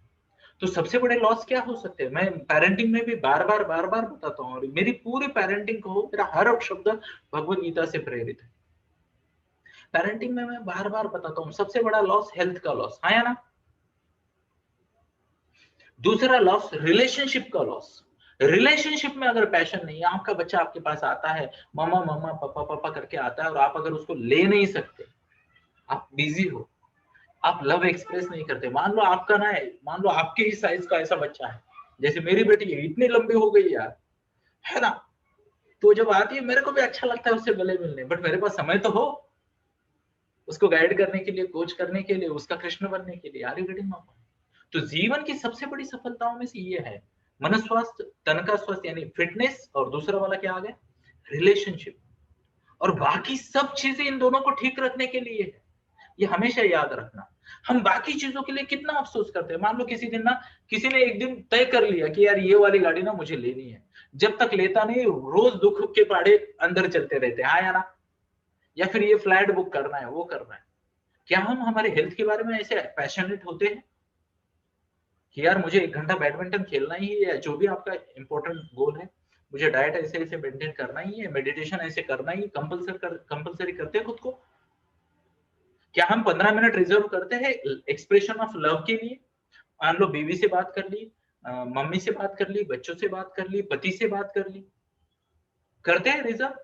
तो सबसे बड़े लॉस क्या हो सकते हैं, मैं पेरेंटिंग में भी बार बार बताता हूँ, और मेरी पूरी पेरेंटिंग को मेरा हर शब्द भगवत गीता से प्रेरित है। पेरेंटिंग में मैं बार बार बताता हूँ, सबसे बड़ा लॉस हेल्थ का लॉस, हाँ या ना। दूसरा लॉस रिलेशनशिप का लॉस। रिलेशनशिप में अगर पैशन नहीं है, आपका बच्चा आपके पास आता है, मामा मामा पापा पापा करके आता है, और आप अगर उसको ले नहीं सकते, आप बिजी हो, आप लव एक्सप्रेस नहीं करते, मान लो आपका ना है, मान लो आपके ही साइज का ऐसा बच्चा है, जैसे मेरी बेटी है, इतनी लंबी हो गई यार, है ना, तो जब आती है मेरे को भी अच्छा लगता है उससे गले मिलने, बट मेरे पास समय तो हो उसको गाइड करने के लिए, कोच करने के लिए, उसका कृष्ण बनने के लिए। Are you getting my point? तो जीवन की सबसे बड़ी सफलताओं में से ये है, मन स्वास्थ्य, तन का स्वास्थ्य यानी फिटनेस, और दूसरा वाला क्या आ गया, रिलेशनशिप। और बाकी सब चीजें इन दोनों को ठीक रखने के लिए है, ये हमेशा याद रखना। हम बाकी चीजों के लिए कितना अफसोस करते हैं, मान लो किसी दिन ना, किसी ने एक दिन तय कर लिया कि यार ये वाली गाड़ी ना मुझे लेनी है, जब तक लेता नहीं रोज दुख के पहाड़े अंदर चलते रहते हैं, हाँ या ना। या फिर ये फ्लाइट बुक करना है, वो करना है। क्या हम हमारे हेल्थ के बारे में ऐसे पैशनेट होते हैं कि यार मुझे 1 घंटा बैडमिंटन खेलना ही है, या जो भी आपका इंपॉर्टेंट गोल है, मुझे डाइट ऐसे ऐसे मेंटेन करना ही है, मेडिटेशन ऐसे करना ही, कंपलसरी करते हैं खुद को। क्या हम 15 मिनट रिजर्व करते हैं एक्सप्रेशन ऑफ लव के लिए? मान लो बीवी से बात कर ली, मम्मी से बात कर ली, बच्चों से बात कर ली, पति से बात कर ली, करते हैं रिजर्व?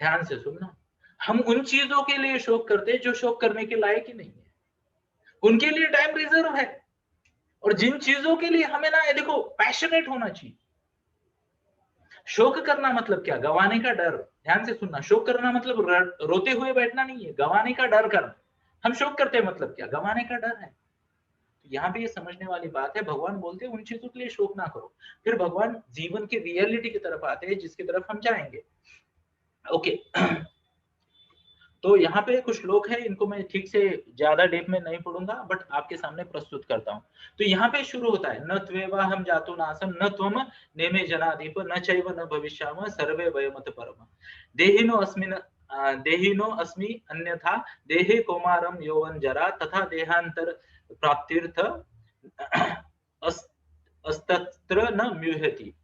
ध्यान से सुनना, हम उन चीजों के लिए शोक करते हैं जो शोक करने के लायक ही नहीं है, उनके लिए टाइम रिजर्व है। और जिन चीजों के लिए हमें ना, देखो, पैशनेट होना चाहिए। शोक करना मतलब क्या, गवाने का डर। ध्यान से सुनना, शोक करना मतलब रोते हुए बैठना नहीं है, गवाने का डर करना। हम शोक करते हैं मतलब क्या, गवाने का डर है। तो यहाँ पे ये समझने वाली बात है, भगवान बोलते हैं उन चीजों के लिए शोक ना करो। फिर भगवान जीवन की रियलिटी की तरफ आते हैं, जिसकी तरफ हम जाएंगे। ओके। तो यहाँ पे कुछ श्लोक है, इनको मैं ठीक से ज्यादा डेप में नहीं पढ़ूंगा, बट आपके सामने प्रस्तुत करता हूँ। तो यहाँ पे शुरू होता है, न त्वेवा हम जातु नासम न त्वम नेमे जनाधिप न चैव न भविष्यामः सर्वे वयमत परम देहिनो अस्मिन् देहिनो अस्मि अन्यथा देहे कौमारम यौवन जरा तथा देहांतर प्राप्तिर्थ अस्तत्र न म्यूहति।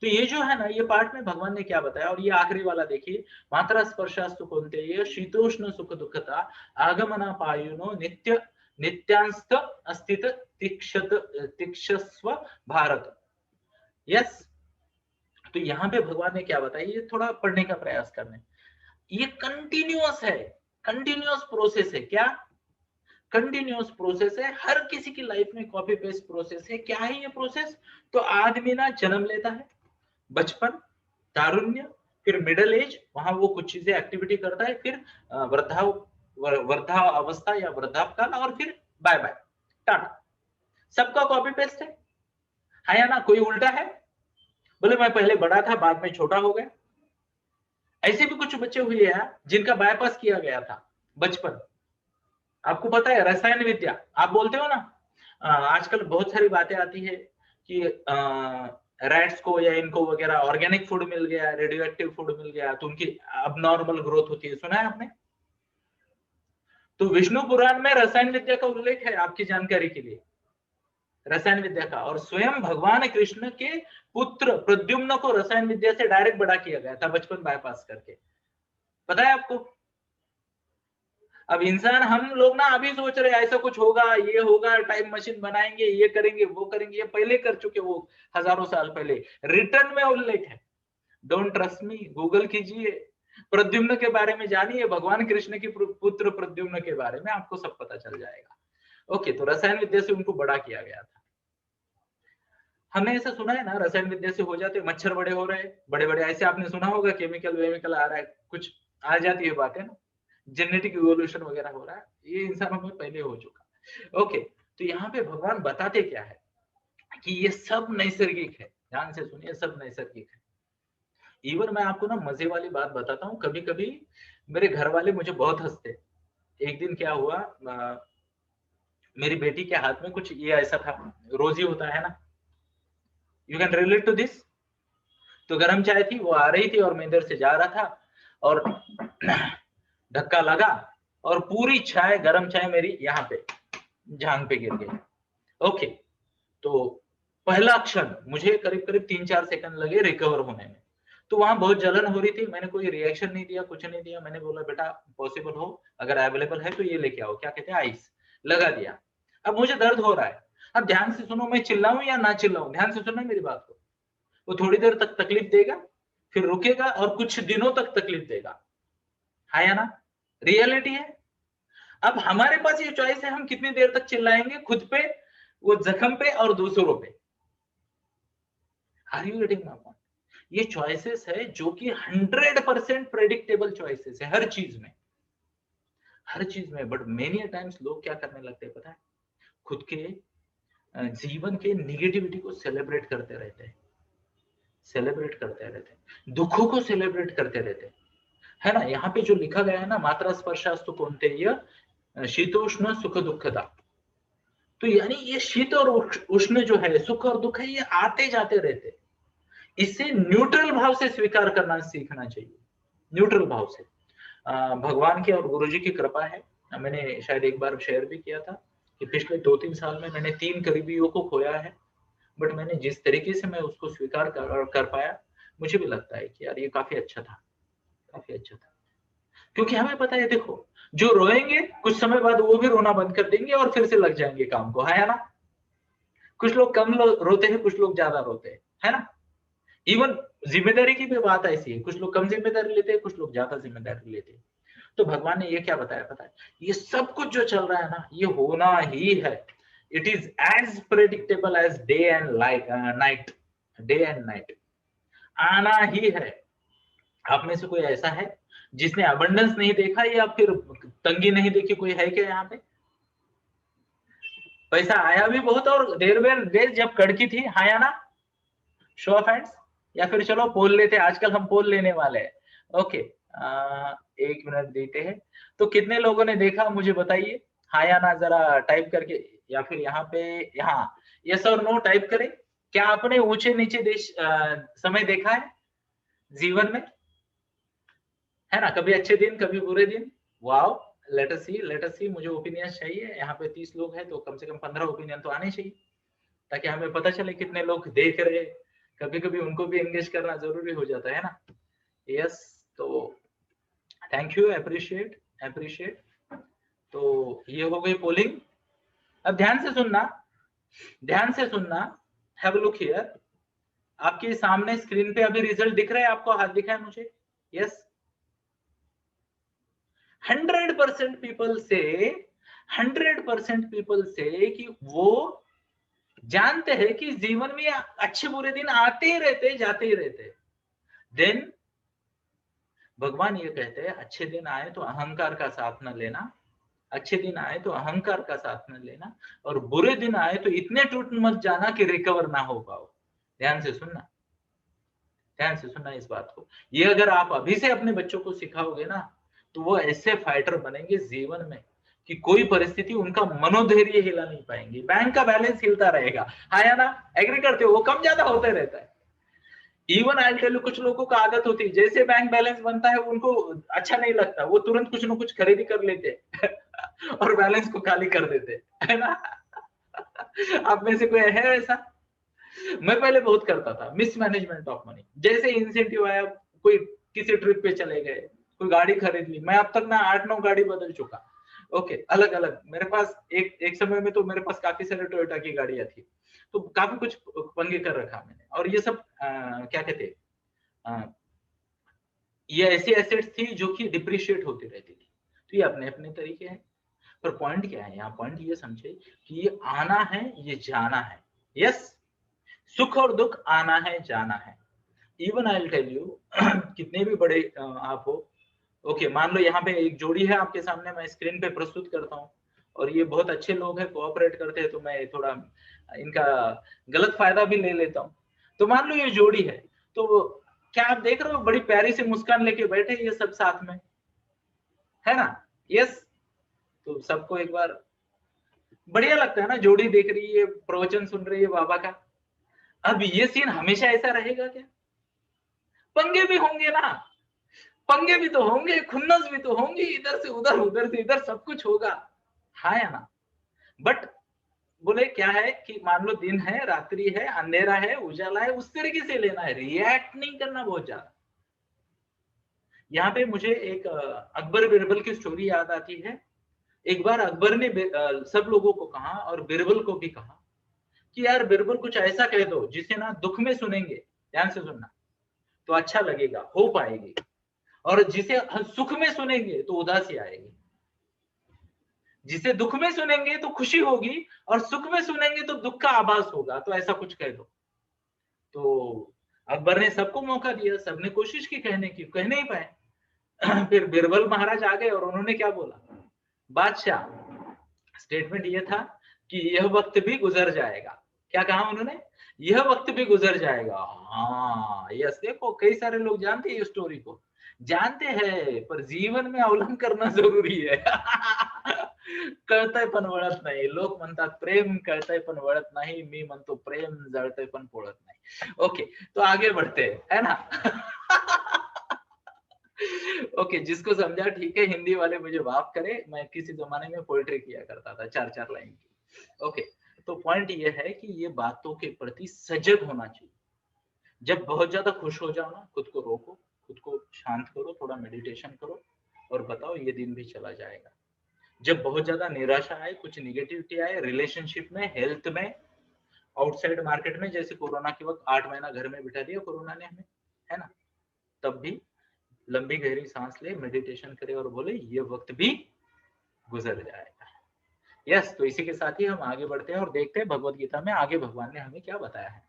तो ये जो है ना, ये पार्ट में भगवान ने क्या बताया, और ये आखिरी वाला देखिए, मात्रा स्पर्शा सुखोन्ते शीतोष्ण सुख दुखता आगमना पायुनो नित्य नित्यांस्त अस्तित तिक्षत तिक्षस्व भारत। यस। तो यहाँ पे भगवान ने क्या बताया, ये थोड़ा पढ़ने का प्रयास करने, ये कंटिन्यूअस है, कंटिन्यूअस प्रोसेस है। क्या कंटिन्यूअस प्रोसेस है, हर किसी की लाइफ में कॉपी पेस्ट प्रोसेस है। क्या है ये प्रोसेस? तो आदमी ना जन्म लेता है, बचपन, तारुण्य, फिर मिडिल एज, वहां वो कुछ चीजें एक्टिविटी करता है, फिर वृद्धावस्था या वृद्धापकाल, और फिर बाय बाय, टाटा। सबका कॉपी पेस्ट है या ना? कोई उल्टा है? बोले मैं पहले बड़ा था, बाद में छोटा हो गया। ऐसे भी कुछ बच्चे हुए हैं जिनका बायपास किया गया था बचपन। आपको पता है रसायन विद्या, आप बोलते हो ना, आजकल बहुत सारी बातें आती है कि रैट्स को या इनको वगैरह ऑर्गेनिक फूड मिल गया, रेडियो एक्टिव फूड मिल गया, तो उनकी अबनॉर्मल ग्रोथ होती है, सुना है आपने? तो विष्णु पुराण में रसायन विद्या का उल्लेख है, आपकी जानकारी के लिए, रसायन विद्या का। और स्वयं भगवान कृष्ण के पुत्र प्रद्युम्न को रसायन विद्या से डायरेक्ट बड़ा किया गया था, बचपन बायपास करके। पता है आपको? अब इंसान, हम लोग ना अभी सोच रहे हैं ऐसा कुछ होगा, ये होगा, टाइम मशीन बनाएंगे, ये करेंगे, वो करेंगे, ये पहले कर चुके वो, हजारों साल पहले। रिटर्न में उल्लेख है, डोंट ट्रस्ट मी, गूगल कीजिए, प्रद्युम्न के बारे में जानिए, भगवान कृष्ण की पुत्र प्रद्युम्न के बारे में आपको सब पता चल जाएगा। ओके, तो रसायन विद्या से उनको बड़ा किया गया था। हमने ऐसा सुना है ना, रसायन विद्या से हो जाते मच्छर बड़े हो रहे, बड़े बड़े, ऐसे आपने सुना होगा, केमिकल वेमिकल आ रहा है कुछ, आ जाती है बातें ना, जेनेटिक इवोल्यूशन वगैरह हो रहा है, ये इंसानों में पहले हो चुका। ओके, तो यहाँ पे भगवान बताते क्या है कि ये सब नैसर्गिक है। ध्यान से सुनिए, सब नैसर्गिक है। इवन मैं आपको ना मजे वाली बात बताता हूँ, कभी कभी मेरे घर वाले मुझे बहुत हंसते। एक दिन क्या हुआ, मेरी बेटी के हाथ में कुछ ये ऐसा था, रोजी होता है ना, you can relate to this. तो गर्म चाय थी, वो आ रही थी और मैं इधर से जा रहा था और धक्का लगा और पूरी चाय, गर्म चाय मेरी यहाँ पे झांग पे गिर गई। ओके, तो पहला क्षण मुझे करीब करीब 3-4 सेकंड लगे रिकवर होने में। तो वहां बहुत जलन हो रही थी, मैंने कोई रिएक्शन नहीं दिया, कुछ नहीं दिया। मैंने बोला बेटा पॉसिबल हो अगर अवेलेबल है तो ये लेके आओ, क्या कहते हैं, आइस, लगा दिया। अब मुझे दर्द हो रहा है। अब ध्यान से सुनो, मैं चिल्लाऊं या ना चिल्लाऊं, ध्यान से सुनना मेरी बात को। वो थोड़ी देर तक तकलीफ देगा, फिर रुकेगा और कुछ दिनों तक तकलीफ देगा, है या ना, रियलिटी है। अब हमारे पास ये चॉइस है, हम कितनी देर तक चिल्लाएंगे खुद पे, वो जख्म पे और दूसरों पे। Are you getting my point? ये चॉइसेस है जो कि 100% प्रेडिक्टेबल चॉइसेस है हर चीज में, हर चीज में। बट मेनी टाइम्स लोग क्या करने लगते हैं पता है, खुद के जीवन के निगेटिविटी को सेलिब्रेट करते रहते हैं, सेलिब्रेट करते रहते हैं, दुखों को सेलिब्रेट करते रहते हैं, है ना। यहाँ पे जो लिखा गया है ना, मात्रा स्पर्शास्तु कौन्तेय शीतोष्ण सुख दुखदा, तो यानी ये शीत और उष्ण जो है, सुख और दुख है, ये आते जाते रहते। इसे न्यूट्रल भाव से स्वीकार करना सीखना चाहिए, न्यूट्रल भाव से। भगवान की और गुरु जी की कृपा है। मैंने शायद एक बार शेयर भी किया था कि पिछले 2-3 साल में मैंने 3 करीबियों को खोया है, बट मैंने जिस तरीके से मैं उसको स्वीकार कर पाया, मुझे भी लगता है कि यार ये काफी अच्छा था, काफी अच्छा था। क्योंकि हमें पता है, देखो जो रोएंगे कुछ समय बाद वो भी रोना बंद कर देंगे और फिर से लग जाएंगे काम को, है ना। कुछ लोग कम रोते हैं, कुछ लोग ज्यादा रोते हैं, है ना। इवन जिम्मेदारी की भी बात ऐसी है, कुछ लोग कम जिम्मेदारी लेते हैं, कुछ लोग ज्यादा जिम्मेदारी लेते हैं। तो भगवान ने ये क्या बताया पता है, ये सब कुछ जो चल रहा है ना, ये होना ही है। It is as predictable as day and light night, day and night आना ही है। आप में से कोई ऐसा है जिसने अबंडेंस नहीं देखा या फिर तंगी नहीं देखी? कोई है क्या यहाँ पे? पैसा आया भी बहुत और देर जब कड़की थी, हाँ या ना, शो ऑफ हैंड्स। या फिर चलो पोल लेते, आजकल हम पोल लेने वाले हैं। ओके, 1 मिनट देते हैं। तो कितने लोगों ने देखा मुझे बताइए, हाँ या ना, जरा टाइप करके, या फिर यहाँ पे, यहाँ यस और नो टाइप करें। क्या आपने ऊंचे नीचे समय देखा है जीवन में, है ना? कभी अच्छे दिन, कभी बुरे दिन। वाओ, लेट अस सी, लेट अस सी। मुझे ओपिनियंस चाहिए। यहाँ पे 30 लोग हैं तो कम से कम 15 ओपिनियन तो आने चाहिए, ताकि हमें पता चले कितने लोग देख रहे। कभी कभी उनको भी एंगेज करना जरूरी हो जाता है ना। यस, तो थैंक यू, अप्रिशिएट, अप्रिशिएट। तो ये हो गई पोलिंग। अब ध्यान से सुनना, ध्यान से सुनना। Have a look here. आपके सामने स्क्रीन पे अभी रिजल्ट दिख रहा है आपको? हाथ दिखा है मुझे? यस। 100% पीपल से, 100% पीपल से कि वो जानते हैं कि जीवन में अच्छे बुरे दिन आते ही रहते, जाते ही रहते। देन भगवान ये कहते हैं, अच्छे दिन आए तो अहंकार का साथ न लेना, अच्छे दिन आए तो अहंकार का साथ न लेना, और बुरे दिन आए तो इतने टूट मत जाना कि रिकवर ना हो पाओ। ध्यान से सुनना, ध्यान से सुनना इस बात को। ये अगर आप अभी से अपने बच्चों को सिखाओगे ना, तो वो ऐसे फाइटर बनेंगे जीवन में कि कोई परिस्थिति उनका मनोधैर्य हिला नहीं पाएंगे। बैंक का बैलेंस हिलता रहेगा, हाँ या ना? एग्री करते हो? वो कम ज्यादा होते रहता है। इवन आई टेल यू, कुछ लोगों को आदत होती है, जैसे बैंक बैलेंस बनता है उनको अच्छा नहीं लगता, वो तुरंत कुछ ना कुछ खरीदी कर लेते और बैलेंस को खाली कर देते, है ना। आप में से कोई है ऐसा? मैं पहले बहुत करता था, मिसमैनेजमेंट ऑफ मनी। जैसे इंसेंटिव आया, कोई किसी ट्रिप पे चले गए, कोई गाड़ी खरीद ली, मैं अब तक ना 8-9 गाड़ी बदल चुका। ओके, अलग अलग। मेरे पास एक समय में तो मेरे पास काफी सारे टोयोटा की गाड़ियां थी, तो काफी कुछ पंगे कर रखा मैंने। और ये सब क्या कहते, ये ऐसी एसेट्स थी जो कि डिप्रिशिएट होती रहती थी। तो ये अपने अपने तरीके हैं। पर पॉइंट क्या है यहाँ? पॉइंट ये समझे कि ये आना है, ये जाना है। यस, सुख और दुख आना है, जाना है। Even I will tell you, कितने भी बड़े आप हो, ओके, मान लो यहाँ पे एक जोड़ी है आपके सामने, मैं स्क्रीन पे प्रस्तुत करता हूँ और ये बहुत अच्छे लोग हैं, कोऑपरेट करते हैं, तो मैं थोड़ा इनका गलत फायदा भी ले लेता हूँ। तो मान लो ये जोड़ी है, तो क्या आप देख रहे हो बड़ी प्यारी सी मुस्कान लेके बैठे ये सब साथ में, है ना? यस। तो सबको एक बार बढ़िया लगता है ना, जोड़ी देख रही है, प्रवचन सुन रही है बाबा का। अब ये सीन हमेशा ऐसा रहेगा क्या? पंगे भी होंगे ना, पंगे भी तो होंगे, खुन्नस भी तो होंगी, इधर से उधर से इधर, सब कुछ होगा, हाँ या ना? बट बोले क्या है कि मान लो दिन है, रात्रि है, अंधेरा है, उजाला है, उस तरीके से लेना है, रिएक्ट नहीं करना बहुत ज्यादा। यहाँ पे मुझे एक अकबर बिरबल की स्टोरी याद आती है। एक बार अकबर ने सब लोगों को कहा और बिरबल को भी कहा कि यार बिरबल कुछ ऐसा कह दो जिसे ना दुख में सुनेंगे, ध्यान से सुनना, तो अच्छा लगेगा, हो पाएगी, और जिसे सुख में सुनेंगे तो उदासी आएगी। जिसे दुख में सुनेंगे तो खुशी होगी और सुख में सुनेंगे तो दुख का आभास होगा, तो ऐसा कुछ कह दो। तो अकबर ने सबको मौका दिया, सबने कोशिश की कहने की, कह नहीं पाए। फिर बिरबल महाराज आ गए और उन्होंने क्या बोला, बादशाह, स्टेटमेंट ये था कि यह वक्त भी गुजर जाएगा। क्या कहा उन्होंने? यह वक्त भी गुजर जाएगा। हाँ यस, देखो कई सारे लोग जानते हैं इस स्टोरी को, जानते हैं, पर जीवन में अवलंब करना जरुरी है। कळतंय पण वळत नाही, लोक म्हणतात प्रेम कळतंय पण वळत नाही, मी म्हणतो प्रेम जळतंय पण पोळत नाही। ओके, तो आगे बढ़ते हैं, है ना? ओके, जिसको समझा ठीक है, हिंदी वाले मुझे माफ करें, मैं किसी जमाने में पोएट्री किया करता था 4-4 लाइन की। ओके, तो पॉइंट ये है कि ये बातों के प्रति सजग होना चाहिए। जब बहुत ज्यादा खुश हो जाओ ना, खुद को रोको, खुद को शांत करो, थोड़ा मेडिटेशन करो और बताओ ये दिन भी चला जाएगा। जब बहुत ज्यादा निराशा आए, कुछ निगेटिविटी आए, रिलेशनशिप में, हेल्थ में, आउटसाइड मार्केट में, जैसे कोरोना के वक्त 8 महीना घर में बिठा दिया कोरोना ने हमें, है ना? तब भी लंबी गहरी सांस ले, मेडिटेशन करे और बोले ये वक्त भी गुजर जाएगा। यस, तो इसी के साथ ही हम आगे बढ़ते हैं और देखते हैं भगवत गीता में आगे भगवान ने हमें क्या बताया है।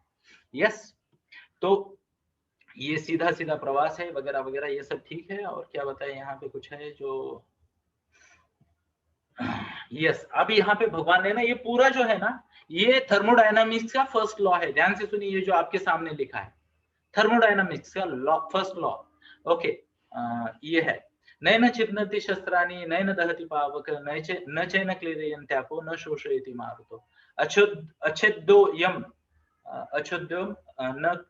यस, तो ये सीधा सीधा प्रवास है वगैरह वगैरह, ये सब ठीक है। और क्या बताए, यहाँ पे कुछ है जो यस, अब यहाँ पे भगवान ने ना ये पूरा जो है ना, ये थर्मोडायनामिक्स का फर्स्ट लॉ है, ध्यान से सुनिए, ये जो आपके सामने लिखा है थर्मोडायनामिक्स का लॉ, फर्स्ट लॉ। ओके, ये है, नैन छिदन्ति शस्त्राणि नैन दहति पावक न चैन क्लेदयन्त्यापो न शोषयति मारुतो अच्छेद्योऽयम् अच्छेद्योऽयम् न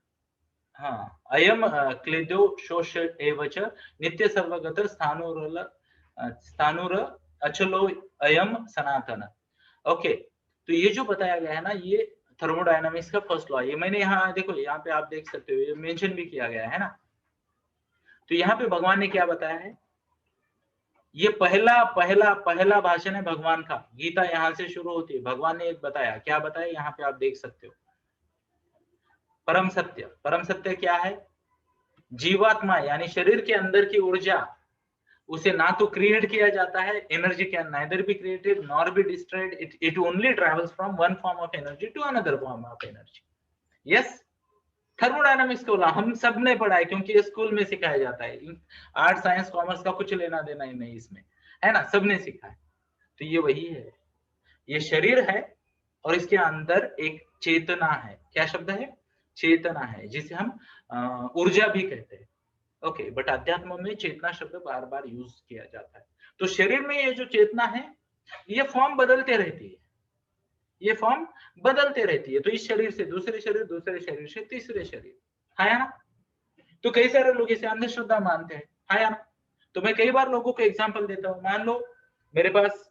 हाँ अयम क्लेदो शोष एव च नित्य सर्वगत स्थाणुर अचलो अयम सनातन। ओके, तो ये जो बताया गया है ना, ये थर्मोडायनामिक्स का फर्स्ट लॉ, ये मैंने यहाँ देखो, यहाँ पे आप देख सकते हो, ये मेंशन भी किया गया है ना। तो यहाँ पे भगवान ने क्या बताया है, ये पहला पहला पहला भाषण है भगवान का, गीता यहाँ से शुरू होती है। भगवान ने एक बताया, क्या बताया, यहाँ पे आप देख सकते हो, परम सत्य। परम सत्य क्या है? जीवात्मा यानी शरीर के अंदर की ऊर्जा, उसे ना तो क्रिएट किया जाता है, energy can neither be created nor be destroyed, it only travels from one form of energy to another form of energy. Yes, thermodynamics को हम सब ने पढ़ा है, क्योंकि ये स्कूल में सिखाया जाता है। आर्ट साइंस कॉमर्स का कुछ लेना देना ही नहीं इसमें, है ना, सबने सीखा है। तो ये वही है, ये शरीर है और इसके अंदर एक चेतना है। क्या शब्द है? चेतना है, जिसे हम ऊर्जा भी कहते हैं। ओके, बट अध्यात्म में चेतना शब्द बार बार यूज किया जाता है। तो शरीर में ये जो चेतना है, ये फॉर्म बदलते रहती है, ये फॉर्म बदलते रहती है। तो इस शरीर से दूसरे शरीर, दूसरे शरीर से तीसरे शरीर, है ना? तो कई सारे लोग इसे अंधश्रद्धा मानते हैं, है ना? तो मैं कई बार लोगों को एग्जांपल देता हूं, मान लो मेरे पास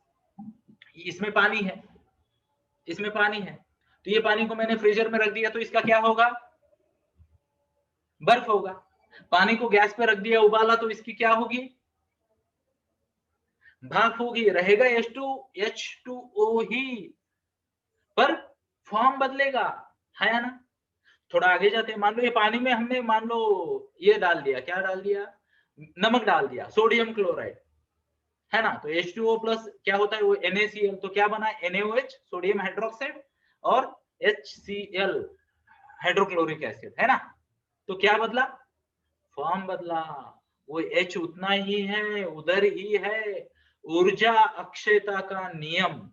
इसमें पानी है, इसमें पानी है, तो ये पानी को मैंने फ्रीजर में रख दिया, तो इसका क्या होगा? बर्फ होगा। पानी को गैस पे रख दिया, उबाला, तो इसकी क्या होगी? भाप होगी, रहेगा H2O ही, पर फॉर्म बदलेगा, है ना? थोड़ा आगे जाते हैं, मान लो ये पानी में हमने मान लो ये डाल दिया, क्या डाल दिया? नमक डाल दिया, सोडियम क्लोराइड, है ना? तो H2O प्लस क्या होता है, वो NaCl, तो क्या बना? NaOH, सोडियम हाइड्रोक्साइड, और HCl, हाइड्रोक्लोरिक एसिड, है ना? तो क्या बदला? फॉर्म बदला। वो H उतना ही है, उधर ही है। ऊर्जा अक्षयता का नियम,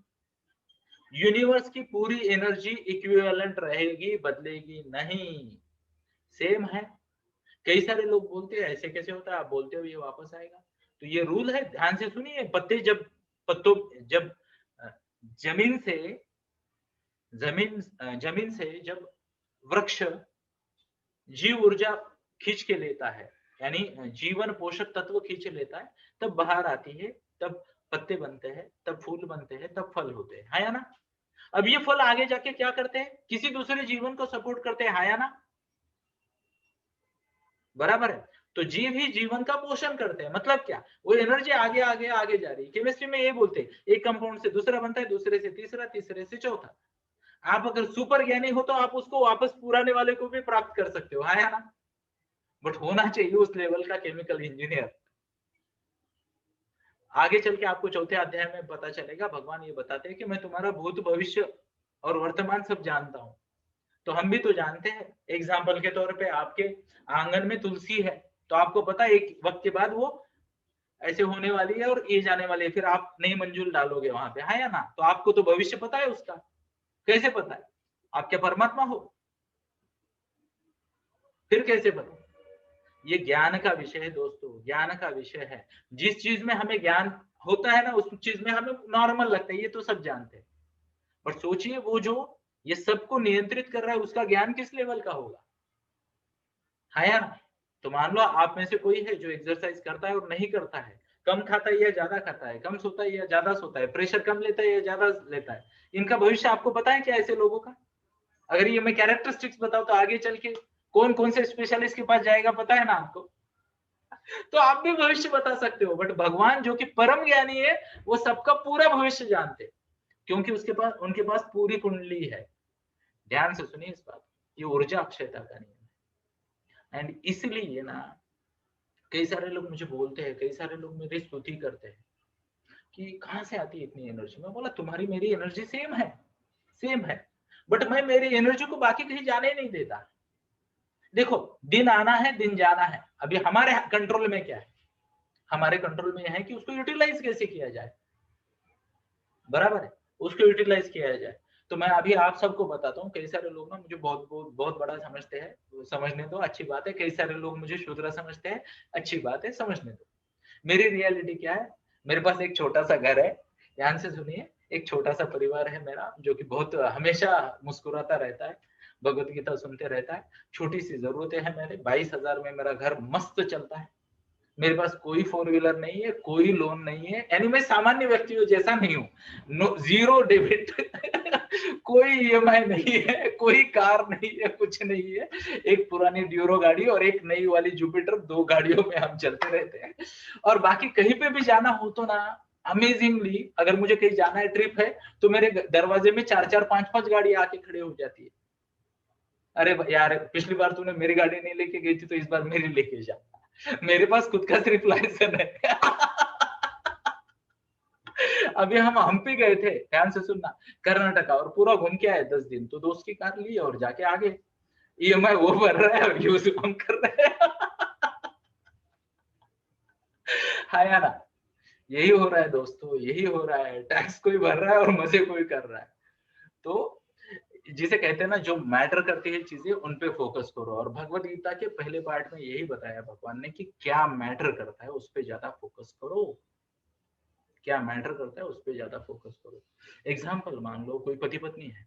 यूनिवर्स की पूरी एनर्जी इक्विवेलेंट रहेगी, बदलेगी नहीं, सेम है। कई सारे लोग बोलते हैं ऐसे कैसे होता है, आप बोलते हो ये वापस आएगा। तो ये रूल है, ध्यान से सुनिए। पत्तों जब जमीन से जमीन से जब वृक्ष जीव ऊर्जा खींच के लेता है, यानी जीवन पोषक तत्व खींच लेता है, तब बाहर आती है, तब पत्ते बनते हैं, तब फूल बनते हैं, तब फल होते हैं, है या ना। अब ये फल आगे जाके क्या करते हैं, किसी दूसरे जीवन को सपोर्ट करते हैं, है या ना, बराबर है। तो जीव ही जीवन का पोषण करते हैं, मतलब क्या, वो एनर्जी आगे आगे आगे जा रही है। केमिस्ट्री में ये बोलते हैं एक कंपाउंड से दूसरा बनता है, दूसरे से तीसरा, तीसरे से चौथा। आप अगर सुपर ज्ञानी हो तो आप उसको वापस पुराने वाले को भी प्राप्त कर सकते हो, है ना। बट होना चाहिए उस लेवल का केमिकल इंजीनियर। आगे चल के आपको चौथे अध्याय में पता चलेगा, भगवान ये बताते हैं कि मैं तुम्हारा भूत भविष्य और वर्तमान सब जानता हूं। तो हम भी तो जानते हैं, एग्जाम्पल के तौर पे आपके आंगन में तुलसी है, तो आपको पता है एक वक्त के बाद वो ऐसे होने वाली है और ये जाने वाली है, फिर आप नई मंजूल डालोगे वहां पे, है या ना। तो आपको तो भविष्य पता है उसका, कैसे पता है, आप क्या परमात्मा हो, फिर कैसे पता। ये ज्ञान का विषय है दोस्तों, ज्ञान का विषय है। जिस चीज में हमें ज्ञान होता है ना, उस चीज में हमें नॉर्मल लगता है, ये तो सब जानते हैं। पर सोचिए वो जो ये सबको नियंत्रित कर रहा है, उसका ज्ञान किस लेवल का होगा, है या ना। तो मान लो आप में से कोई है जो एक्सरसाइज करता है और नहीं करता है, कम खाता है या ज्यादा खाता है, कम सोता है या ज्यादा सोता है, प्रेशर कम लेता है या ज्यादा लेता है, इनका भविष्य आपको पता है क्या, ऐसे लोगों का। अगर ये मैं कैरेक्टरिस्टिक्स बताऊं तो आगे चल के कौन कौन से स्पेशलिस्ट के पास जाएगा पता है ना आपको। तो आप भी भविष्य बता सकते हो, बट भगवान जो कि परम ज्ञानी है, वो सबका पूरा भविष्य जानते हैं, क्योंकि उनके पास पूरी कुंडली है। ध्यान से सुनिए इस बात, ये ऊर्जा अक्षयता का नियम है। एंड इसलिए ना कई सारे लोग मुझे बोलते हैं, कई सारे लोग मेरी स्तुति करते हैं कि कहां से आती है इतनी एनर्जी। मैं बोला तुम्हारी मेरी एनर्जी सेम है, सेम है, बट मैं मेरी एनर्जी को बाकी कहीं जाने नहीं देता। देखो, दिन आना है, दिन जाना है, अभी हमारे कंट्रोल में क्या है, हमारे कंट्रोल में है कि उसको यूटिलाइज कैसे किया जाए, बराबर है, उसको यूटिलाइज किया जाए। तो मैं अभी आप सबको बताता हूँ, कई सारे लोग ना मुझे बहुत बहुत बहुत बड़ा समझते हैं, समझने दो, अच्छी बात है। कई सारे लोग मुझे शूद्र समझते हैं, अच्छी बात है, समझने दो। मेरी रियलिटी क्या है, मेरे पास एक छोटा सा घर है, ध्यान से सुनिए, एक छोटा सा परिवार है मेरा, जो कि बहुत हमेशा मुस्कुराता रहता है, भगवत गीता सुनते रहता है। छोटी सी जरूरतें हैं मेरे, 22,000 में मेरा घर मस्त चलता है। मेरे पास कोई फोर व्हीलर नहीं है, कोई लोन नहीं है, यानी मैं सामान्य व्यक्तियों जैसा नहीं हूँ। जीरो डेबिट कोई ईएमआई नहीं है, कोई कार नहीं है, कुछ नहीं है। एक पुरानी ड्यूरो गाड़ी और एक नई वाली जुपिटर, दो गाड़ियों में हम चलते रहते हैं। और बाकी कहीं पे भी जाना हो तो ना, अमेजिंगली अगर मुझे कहीं जाना है, ट्रिप है, तो मेरे दरवाजे में 4-4 5-5 गाड़ी आके खड़े हो जाती है। अरे यार, पिछली बार तूने मेरी गाड़ी नहीं लेके गई थी, तो इस बार मेरी लेके जा। मेरे पास खुद का सिर्फ लाइसेंस है। अभी हम हम्पी गए थे, ध्यान से सुनना, कर्नाटका, और पूरा घूम के आए 10 दिन। तो दोस्त की कार ली और जाके आगे ईएमआई वो भर रहा है और यूज हम कर रहे हैं। हाँ यार, यही हो रहा है दोस्तों, यही हो रहा है। टैक्स कोई भर रहा है और मजे कोई कर रहा है। तो जिसे कहते हैं ना, जो मैटर करती है चीजें, उन पे फोकस करो। और भगवत गीता के पहले पार्ट में यही बताया भगवान ने कि क्या मैटर करता है उस पे ज्यादा फोकस करो, क्या मैटर करता है उस पे ज्यादा फोकस करो। एग्जाम्पल मान लो कोई पति पत्नी है,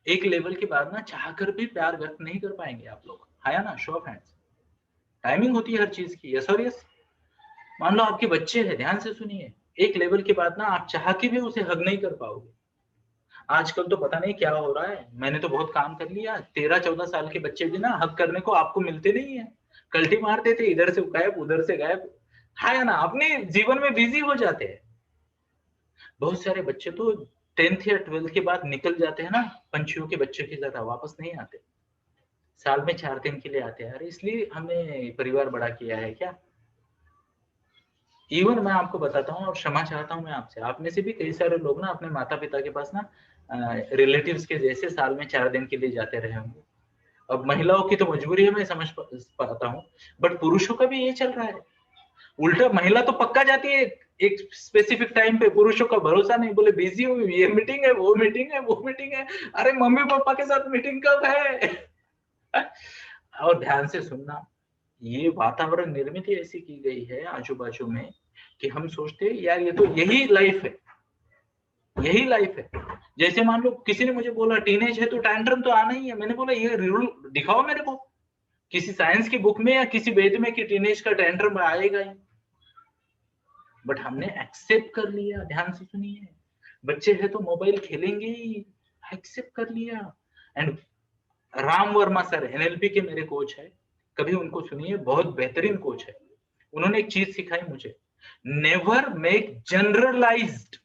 एक लेवल के बाद ना चाहकर भी प्यार व्यक्त नहीं कर पाएंगे आप लोग, है ना, शो ऑफ हैंड्स। टाइमिंग होती है हर चीज की, यस और यस। मान लो आपके बच्चे हैं, ध्यान से सुनिए, एक लेवल के बाद ना आप चाह के भी उसे हग नहीं कर पाओगे। आजकल तो पता नहीं क्या हो रहा है, मैंने तो बहुत काम कर लिया, 13-14 साल के बच्चे भी ना हक करने को आपको मिलते नहीं है। कल्टी मारते थे, इधर से गायब, उधर से गायब, है ना, अपने जीवन में बिजी हो जाते हैं। बहुत सारे बच्चे तो 10th या 12th के बाद निकल जाते हैं ना, पंछियों के बच्चे की तरह वापस नहीं आते, साल में 4 दिन के लिए आते हैं। अरे इसलिए हमने परिवार बड़ा किया है क्या। इवन मैं आपको बताता हूँ और क्षमा चाहता हूँ मैं आपसे, आप में से भी कई सारे लोग ना अपने माता पिता के पास ना रिलेटिव्स के जैसे साल में 4 दिन के लिए जाते रहे होंगे। अब महिलाओं की तो मजबूरी है, मैं समझ पाता हूँ, बट पुरुषों का भी ये चल रहा है। उल्टा महिला तो पक्का जाती है एक स्पेसिफिक टाइम पे, पुरुषों का भरोसा नहीं, बोले बिजी हूँ, ये मीटिंग है, वो मीटिंग है, वो मीटिंग है। अरे मम्मी पापा के साथ मीटिंग कब है? और ध्यान से सुनना, ये वातावरण निर्मित ही ऐसी की गई है आजू बाजू में कि हम सोचते हैं यार ये तो यही लाइफ है, यही लाइफ है। जैसे मान लो किसी ने मुझे बोला टीनेज है तो टैंट्रम तो आना ही है, मैंने बोला ये रूल दिखाओ मेरे को किसी साइंस की बुक में या किसी वेद में कि टीनेज का टैंट्रम आएगा ही। बट हमने एक्सेप्ट कर लिया। ध्यान से सुनिए, बच्चे हैं तो मोबाइल खेलेंगे ही, एक्सेप्ट कर लिया। And Ram Verma sir NLP के मेरे कोच है, कभी उनको सुनिए, बहुत बेहतरीन कोच है। उन्होंने एक चीज सिखाई मुझे, never make generalised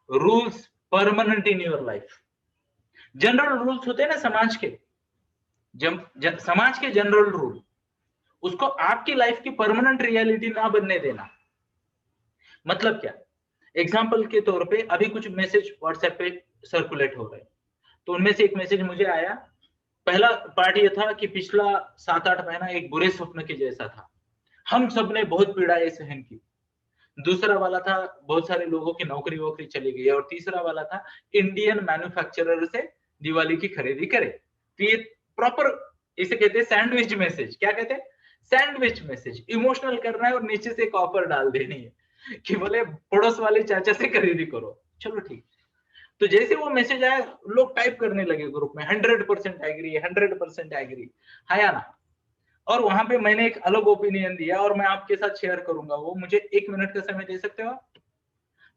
rules permanent in your life. General rules होते हैं ना समाज के, समाज के जनरल रूल, उसको आपकी लाइफ की परमानेंट रियलिटी ना बनने देना। मतलब क्या, एग्जाम्पल के तौर पे अभी कुछ मैसेज व्हाट्सएप पे सर्कुलेट हो रहे, तो उनमें से एक मैसेज मुझे आया। पहला पार्ट ये था कि पिछला 7-8 महीना एक बुरे स्वप्न के जैसा था, हम सबने बहुत पीड़ाएं सहन की। दूसरा वाला था बहुत सारे लोगों की नौकरी वोकरी चली गई, और तीसरा वाला था इंडियन मैन्युफैक्चरर से दिवाली की खरीदी करे। तो ये प्रॉपर इसे कहते हैं सैंडविच मैसेज। क्या कहते हैं? Sandwich message. इमोशनल करना है और नीचे से एक ऑफर डाल देनी है कि बोले पड़ोस वाले चाचा से खरीदी करो। चलो ठीक। तो जैसे वो मैसेज आया, लोग टाइप करने लगे ग्रुप में, 100% एग्री, 100% एग्री, है या ना। और वहां पे मैंने एक अलग ओपिनियन दिया और मैं आपके साथ शेयर करूंगा वो। मुझे 1 मिनट का समय दे सकते हो आप?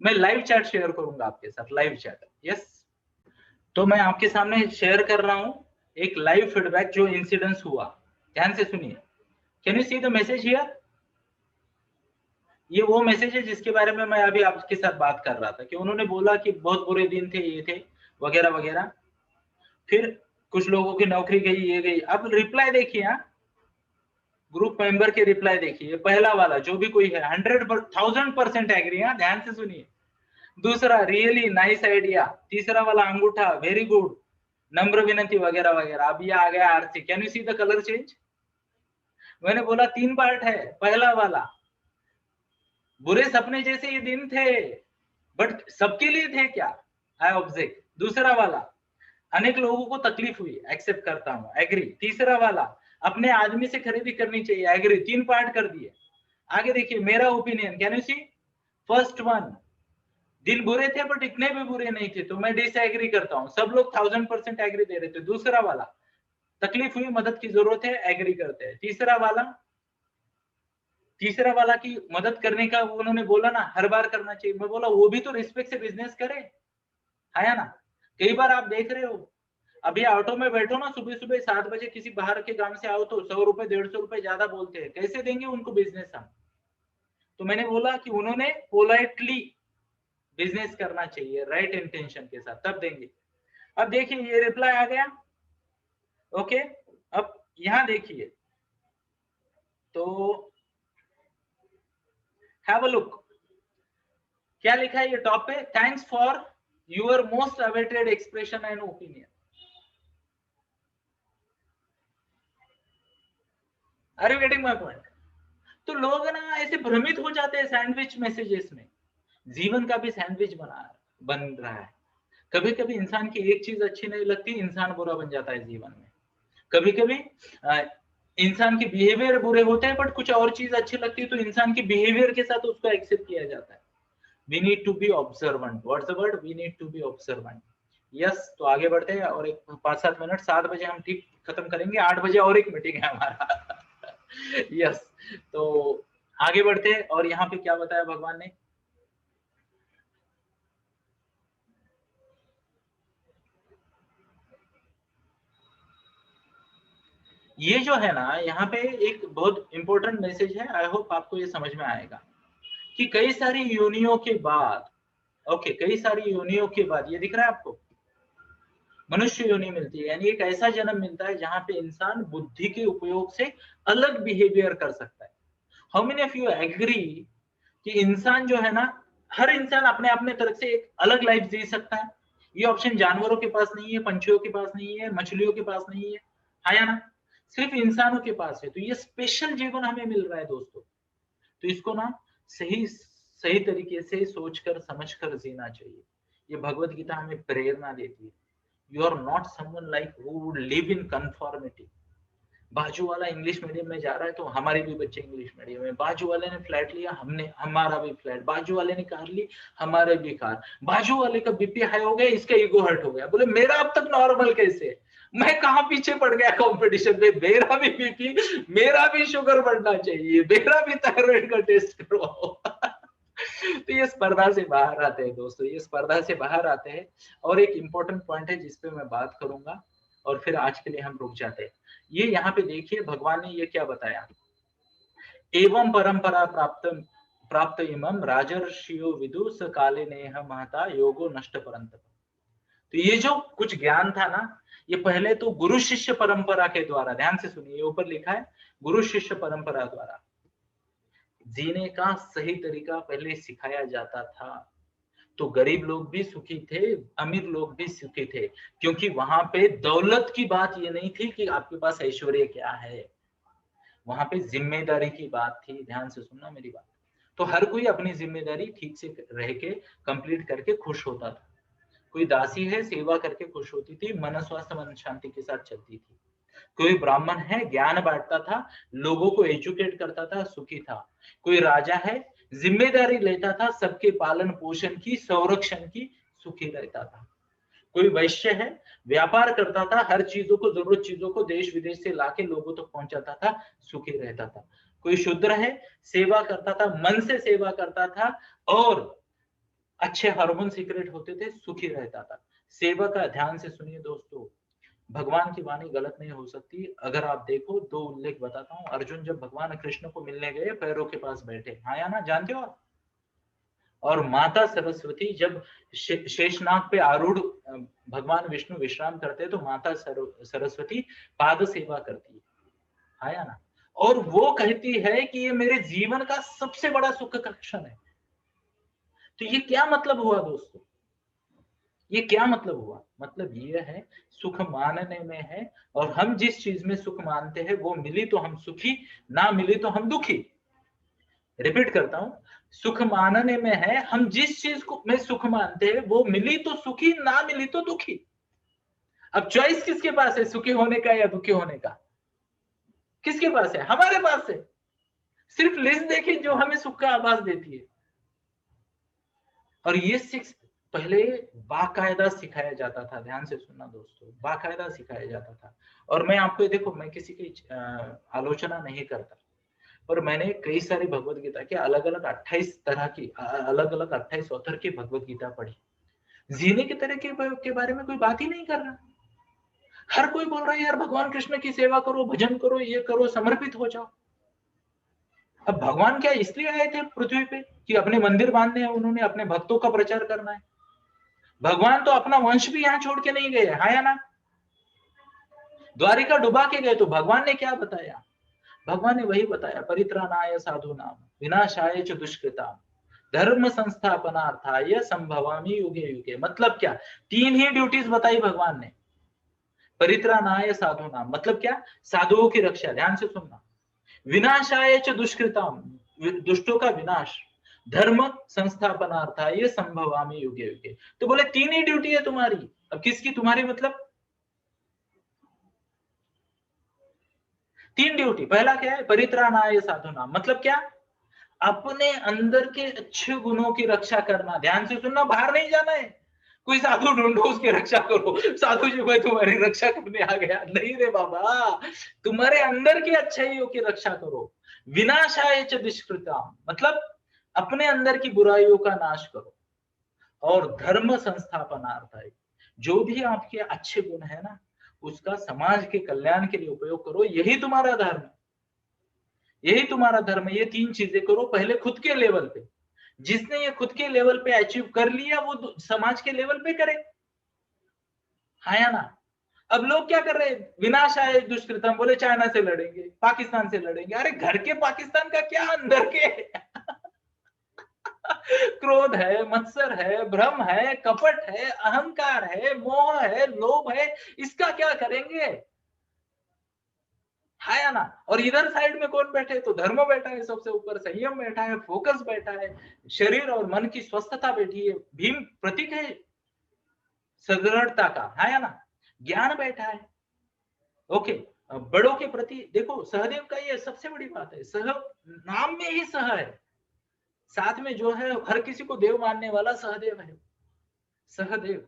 मैं लाइव चैट शेयर करूंगा आपके साथ, लाइव चैट। यस, तो मैं आपके सामने शेयर कर रहा हूं एक लाइव फीडबैक जो इंसिडेंस हुआ। ध्यान से सुनिए। Can you see the message here? ये वो मैसेज है जिसके बारे में मैं अभी आपके साथ बात कर रहा था कि उन्होंने बोला कि बहुत बुरे दिन थे, ये थे वगैरह वगैरह। फिर कुछ लोगों की नौकरी गई, ये गई। अब रिप्लाई देखिए, ग्रुप मेंबर के रिप्लाई देखिए। पहला वाला जो भी कोई है 100% एग्री। ध्यान से सुनिए। दूसरा रियली नाइस आइडिया। तीसरा वाला अंगूठा वेरी गुड, नम्र विनती वगैरह वगैरह। अब ये आ गया RC. Can you see the colour change? मैंने बोला 3 पार्ट है। पहला वाला बुरे सपने जैसे ये दिन थे, बट सबके लिए थे क्या? I object. दूसरा वाला अनेक लोगों को तकलीफ हुई, एक्सेप्ट करता हूं, एग्री। तीसरा वाला अपने आदमी से खरीदी करनी चाहिए, एग्री। 3 पार्ट कर दिए। आगे देखिए मेरा opinion. Can you see? First one, दिन बुरे थे बट इतने भी बुरे नहीं थे, तो मैं डिसएग्री करता हूं। सब लोग 1000% एग्री दे रहे थे। दूसरा वाला तकलीफ हुई, मदद की जरूरत है, एग्री करते हैं। तीसरा वाला की मदद करने का उन्होंने बोला ना, हर बार करना चाहिए। मैं बोला वो भी तो रिस्पेक्ट से बिजनेस करे, है ना। कई बार आप देख रहे हो, अभी ऑटो में बैठो ना, सुबह सुबह 7 बजे किसी बाहर के गांव से आओ तो 100 रुपए 150 रुपए ज्यादा बोलते हैं। कैसे देंगे उनको बिजनेस हम? तो मैंने बोला कि उन्होंने पोलाइटली बिजनेस करना चाहिए, राइट इंटेंशन के साथ, तब देंगे। अब देखिए ये रिप्लाई आ गया। ओके, अब यहां देखिए तो हैव अ लुक, क्या लिखा है ये टॉप पे? Thanks for your most awaited expression and opinion. Are you getting my point? तो लोग ना ऐसे भ्रमित हो जाते हैं सैंडविच मैसेजेस में। जीवन का भी सैंडविच बन रहा है। कभी कभी इंसान की एक चीज अच्छी नहीं लगती, इंसान बुरा बन जाता है जीवन में। कभी कभी इंसान के बिहेवियर बुरे होते हैं, बट कुछ और चीज अच्छी लगती है तो इंसान के बिहेवियर के साथ उसको एक्सेप्ट किया जाता है। We need to be observant. What's the word? We need to be observant. Yes, तो आगे बढ़ते हैं और एक 5-7 मिनट, 7 बजे हम ठीक खत्म करेंगे। 8 बजे और एक मीटिंग है हमारा। यस, तो आगे बढ़ते हैं। और यहाँ पे क्या बताया भगवान ने? ये जो है ना, यहाँ पे एक बहुत इंपॉर्टेंट मैसेज है। आई होप आपको ये समझ में आएगा कि कई सारी योनियों के बाद, ओके, कई सारी योनियों के बाद ये दिख रहा है आपको, मनुष्य योनि मिलती है। यानी एक ऐसा जन्म मिलता है जहां पे इंसान बुद्धि के उपयोग से अलग बिहेवियर कर सकता है। How many of you agree कि इंसान जो है ना, हर इंसान अपने अपने तरफ से एक अलग लाइफ जी सकता है। ये ऑप्शन जानवरों के पास नहीं है, पंछियों के पास नहीं है, मछलियों के पास नहीं है, हाँ या ना? सिर्फ इंसानों के पास है। तो ये स्पेशल जीवन हमें मिल रहा है दोस्तों। तो इसको ना सही सही तरीके से सोचकर समझकर जीना चाहिए। ये भगवत गीता हमें प्रेरणा देती है। You are not someone like who would live in conformity. बाजू वाला इंग्लिश मीडियम में जा रहा है तो हमारे भी बच्चे इंग्लिश मीडियम में, बाजू वाले ने फ्लैट लिया, हमने हमारा भी फ्लैट, बाजू वाले ने कार ली, हमारे भी कार, बाजू वाले का बीपी हाई हो गया, इसका ईगो हर्ट हो गया, बोले मेरा अब तक नॉर्मल कैसे है, मैं कहाँ पीछे पड़ गया कंपटीशन में, मेरा भी बीपी, मेरा भी शुगर बढ़ना चाहिए, मेरा भी थायराइड का टेस्ट करवाओ। तो ये स्पर्धा से बाहर आते हैं दोस्तों, ये स्पर्धा से बाहर आते हैं। और एक इंपॉर्टेंट पॉइंट है जिसपे मैं बात करूंगा और फिर आज के लिए हम रुक जाते हैं। ये यहाँ पे देखिए भगवान ने ये क्या बताया, एवं परंपरा प्राप्त प्राप्त इमं राजर्षियो विदु स काले नेह महता योगो नष्ट परंतप। तो ये जो कुछ ज्ञान था ना, ये पहले तो गुरु शिष्य परंपरा के द्वारा, ध्यान से सुनिए, ऊपर लिखा है गुरु शिष्य परंपरा द्वारा जीने का सही तरीका पहले सिखाया जाता था। तो गरीब लोग भी सुखी थे, अमीर लोग भी सुखी थे, क्योंकि वहां पे दौलत की बात ये नहीं थी कि आपके पास ऐश्वर्य क्या है, वहां पे जिम्मेदारी की बात थी। ध्यान से सुनना मेरी बात। तो हर कोई अपनी जिम्मेदारी ठीक से रह के कंप्लीट करके खुश होता था। कोई दासी है, सेवा करके खुश होती थी, मन स्वास्थ्य मन शांति के साथ चलती थी। कोई ब्राह्मण है, ज्ञान बांटता था, लोगों को एजुकेट करता था, सुखी था। कोई राजा है, जिम्मेदारी लेता था, सबके पालन पोषण की, संरक्षण की, सुखी रहता था। कोई वैश्य है, व्यापार करता था, हर चीजों को, जरूरत चीजों को देश विदेश से लाके लोगों तक पहुंचाता था, सुखी रहता था। कोई शूद्र है, सेवा करता था, मन से सेवा करता था और अच्छे हार्मोन सीक्रेट होते थे, सुखी रहता था। सेवा का ध्यान से सुनिए दोस्तों, भगवान की वाणी गलत नहीं हो सकती। अगर आप देखो, दो उल्लेख बताता हूँ। अर्जुन जब भगवान कृष्ण को मिलने गए, पैरों के पास बैठे, हाँ या ना, जानते हो आप? और माता सरस्वती जब शेषनाग पे आरूढ़ भगवान विष्णु विश्राम करते हैं, तो माता सरस्वती पाद सेवा करती है, हाँ या ना? और वो कहती है कि ये मेरे जीवन का सबसे बड़ा सुख का क्षण है। तो ये क्या मतलब हुआ दोस्तों? ये क्या मतलब हुआ? मतलब ये है, सुख मानने में है, और हम जिस चीज में सुख मानते हैं वो मिली तो हम सुखी, ना मिली तो हम दुखी। रिपीट करता हूं, सुख मानने में है, हम जिस चीज को में सुख मानते हैं वो मिली तो सुखी, ना मिली तो दुखी। अब चॉइस किसके पास है, सुखी होने का या दुखी होने का? किसके पास है? हमारे पास है। सिर्फ लिस्ट देखिए जो हमें सुख का आभास देती है। और ये पहले बाकायदा सिखाया जाता था। ध्यान से सुनना दोस्तों, बाकायदा सिखाया जाता था। और मैं आपको देखो, मैं किसी की आलोचना नहीं करता, पर मैंने कई सारी भगवत गीता के अलग अलग 28 तरह की, अलग अलग 28 ऑथर की भगवत गीता पढ़ी। जीने के तरह के बारे में कोई बात ही नहीं कर रहा। हर कोई बोल रहा है यार भगवान कृष्ण की सेवा करो, भजन करो, ये करो, समर्पित हो जाओ। अब भगवान क्या इसलिए आए थे पृथ्वी पे कि अपने मंदिर बांधने हैं, उन्होंने अपने भक्तों का प्रचार करना है? भगवान तो अपना वंश भी यहाँ छोड़ के नहीं गए, हाँ या ना? द्वारिका डुबा के गए, तो भगवान ने क्या बताया? भगवान ने वही बताया, परित्राणाय साधूनां विनाशाय च दुष्कृतां धर्म संस्थापनार्थाय संभवामि युगे युगे। मतलब क्या? तीन ही ड्यूटीज बताई भगवान ने। परित्राणाय साधूनां मतलब क्या? साधुओं की रक्षा, ध्यान से सुनना। विनाशाय च दुष्कृतां दुष्टों का विनाश, धर्म संस्थापनार्थाय संभवामि युगे युगे। तो बोले तीन ही ड्यूटी है तुम्हारी। अब किसकी तुम्हारी? मतलब तीन ड्यूटी। पहला क्या है? परित्राणाय साधूनां मतलब क्या? अपने अंदर के अच्छे गुणों की रक्षा करना। ध्यान से सुनना, बाहर नहीं जाना है। कोई साधु ढूंढो, उसकी रक्षा करो। साधु जी मैं तुम्हारी रक्षा करने आ गया, नहीं रे बाबा, तुम्हारे अंदर की अच्छाइयों की रक्षा करो। विनाशाय च दुष्कृतां मतलब अपने अंदर की बुराइयों का नाश करो। और धर्म संस्थापनार्थाय, जो भी आपके अच्छे गुण है ना, उसका समाज के कल्याण के लिए उपयोग करो। यही तुम्हारा धर्म है, यही तुम्हारा धर्म है। ये तीन चीजें करो पहले खुद के लेवल पे। जिसने ये खुद के लेवल पे अचीव कर लिया, वो समाज के लेवल पे करे, हाँ या ना? अब लोग क्या कर रहे हैं? विनाशाय दुष्कृतम बोले चाइना से लड़ेंगे, पाकिस्तान से लड़ेंगे। अरे घर के पाकिस्तान का क्या, अंदर के क्रोध है, मत्सर है, भ्रम है, कपट है, अहंकार है, मोह है, लोभ है, इसका क्या करेंगे? है या ना। और इधर साइड में कौन बैठे, तो धर्म बैठा है सबसे ऊपर, संयम बैठा है, फोकस बैठा है, शरीर और मन की स्वस्थता बैठी है। भीम प्रतीक है सदृढ़ता का, है या ना। ज्ञान बैठा है। ओके, बड़ों के प्रति देखो, सहदेव का ये सबसे बड़ी बात है, सह नाम में ही सह है, साथ में जो है हर किसी को देव मानने वाला सहदेव है, सहदेव,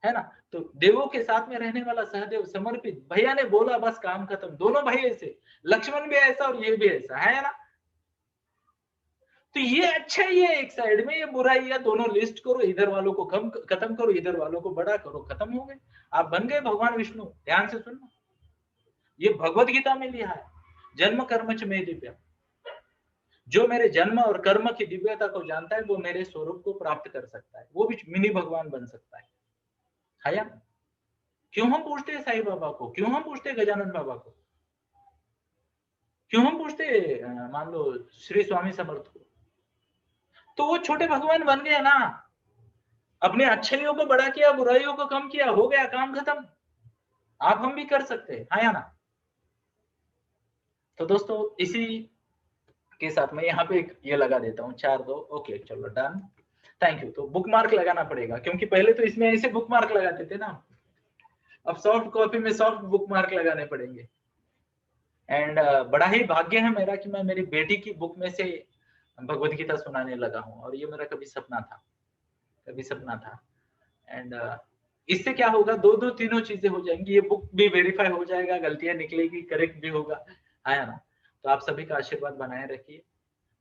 है ना। तो देवों के साथ में रहने वाला सहदेव, समर्पित, भैया ने बोला बस काम खत्म। दोनों भाई ऐसे, लक्ष्मण भी ऐसा और ये भी ऐसा, है ना। तो ये अच्छा ही है, एक साइड में ये बुराइयां दोनों लिस्ट करो, इधर वालों को कम खत्म करो, इधर वालों को बड़ा करो, खत्म हो गए, आप बन गए भगवान विष्णु। ध्यान से सुनना, ये भगवत गीता में लिखा है, जन्म कर्म च मे दिव्या, जो मेरे जन्म और कर्म की दिव्यता को जानता है वो मेरे स्वरूप को प्राप्त कर सकता है, वो भी मिनी भगवान बन सकता है या। क्यों हम पूछते हैं साईं बाबा को, क्यों हम पूछते हैं गजानन बाबा को, क्यों हम पूछते हैं मान लो श्री स्वामी समर्थ को, तो वो छोटे भगवान बन गए ना, अपने अच्छाइयों को बड़ा किया, बुराइयों को कम किया, हो गया काम खत्म। आप हम भी कर सकते हैं, हाँ या ना। तो दोस्तों इसी के साथ मैं यहाँ पे एक ये लगा देता हूँ 4-2, ओके चलो डन, थैंक यू। तो बुक मार्क लगाना पड़ेगा, क्योंकि पहले तो इसमें ऐसे बुक मार्क लगाते थे ना, अब सॉफ्ट कॉपी में सॉफ्ट बुक मार्क लगाने पड़ेंगे। एंड बड़ा ही भाग्य है मेरा कि मैं मेरी बेटी की बुक में से भगवत गीता सुनाने लगा हूँ, और ये मेरा कभी सपना था, कभी सपना था। एंड इससे क्या होगा, दो तीनों चीजें हो जाएंगी, ये बुक भी वेरीफाई हो जाएगा, गलतियां निकलेगी, करेक्ट भी होगा, है ना। तो आप सभी का आशीर्वाद बनाए रखिए,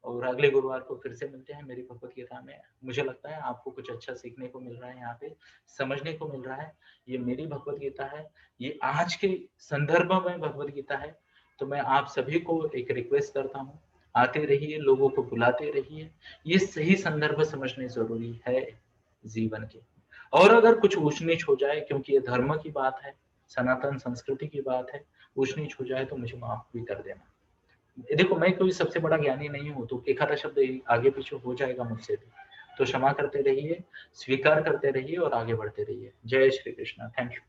और अगले गुरुवार को फिर से मिलते हैं मेरी भगवत गीता में। मुझे लगता है आपको कुछ अच्छा सीखने को मिल रहा है, यहाँ पे समझने को मिल रहा है। ये मेरी भगवत गीता है, ये आज के संदर्भ में भगवत गीता है। तो मैं आप सभी को एक रिक्वेस्ट करता हूँ, आते रहिए, लोगों को बुलाते रहिए, ये सही संदर्भ समझने जरूरी है जीवन के। और अगर कुछ ऊंच नीच हो जाए, क्योंकि ये धर्म की बात है, सनातन संस्कृति की बात है, ऊंच नीच हो जाए तो मुझे माफ भी कर देना। देखो मैं कोई सबसे बड़ा ज्ञानी नहीं हूं, तो एक आधा शब्द आगे पीछे हो जाएगा मुझसे भी, तो क्षमा करते रहिए, स्वीकार करते रहिए और आगे बढ़ते रहिए। जय श्री कृष्ण, थैंक यू।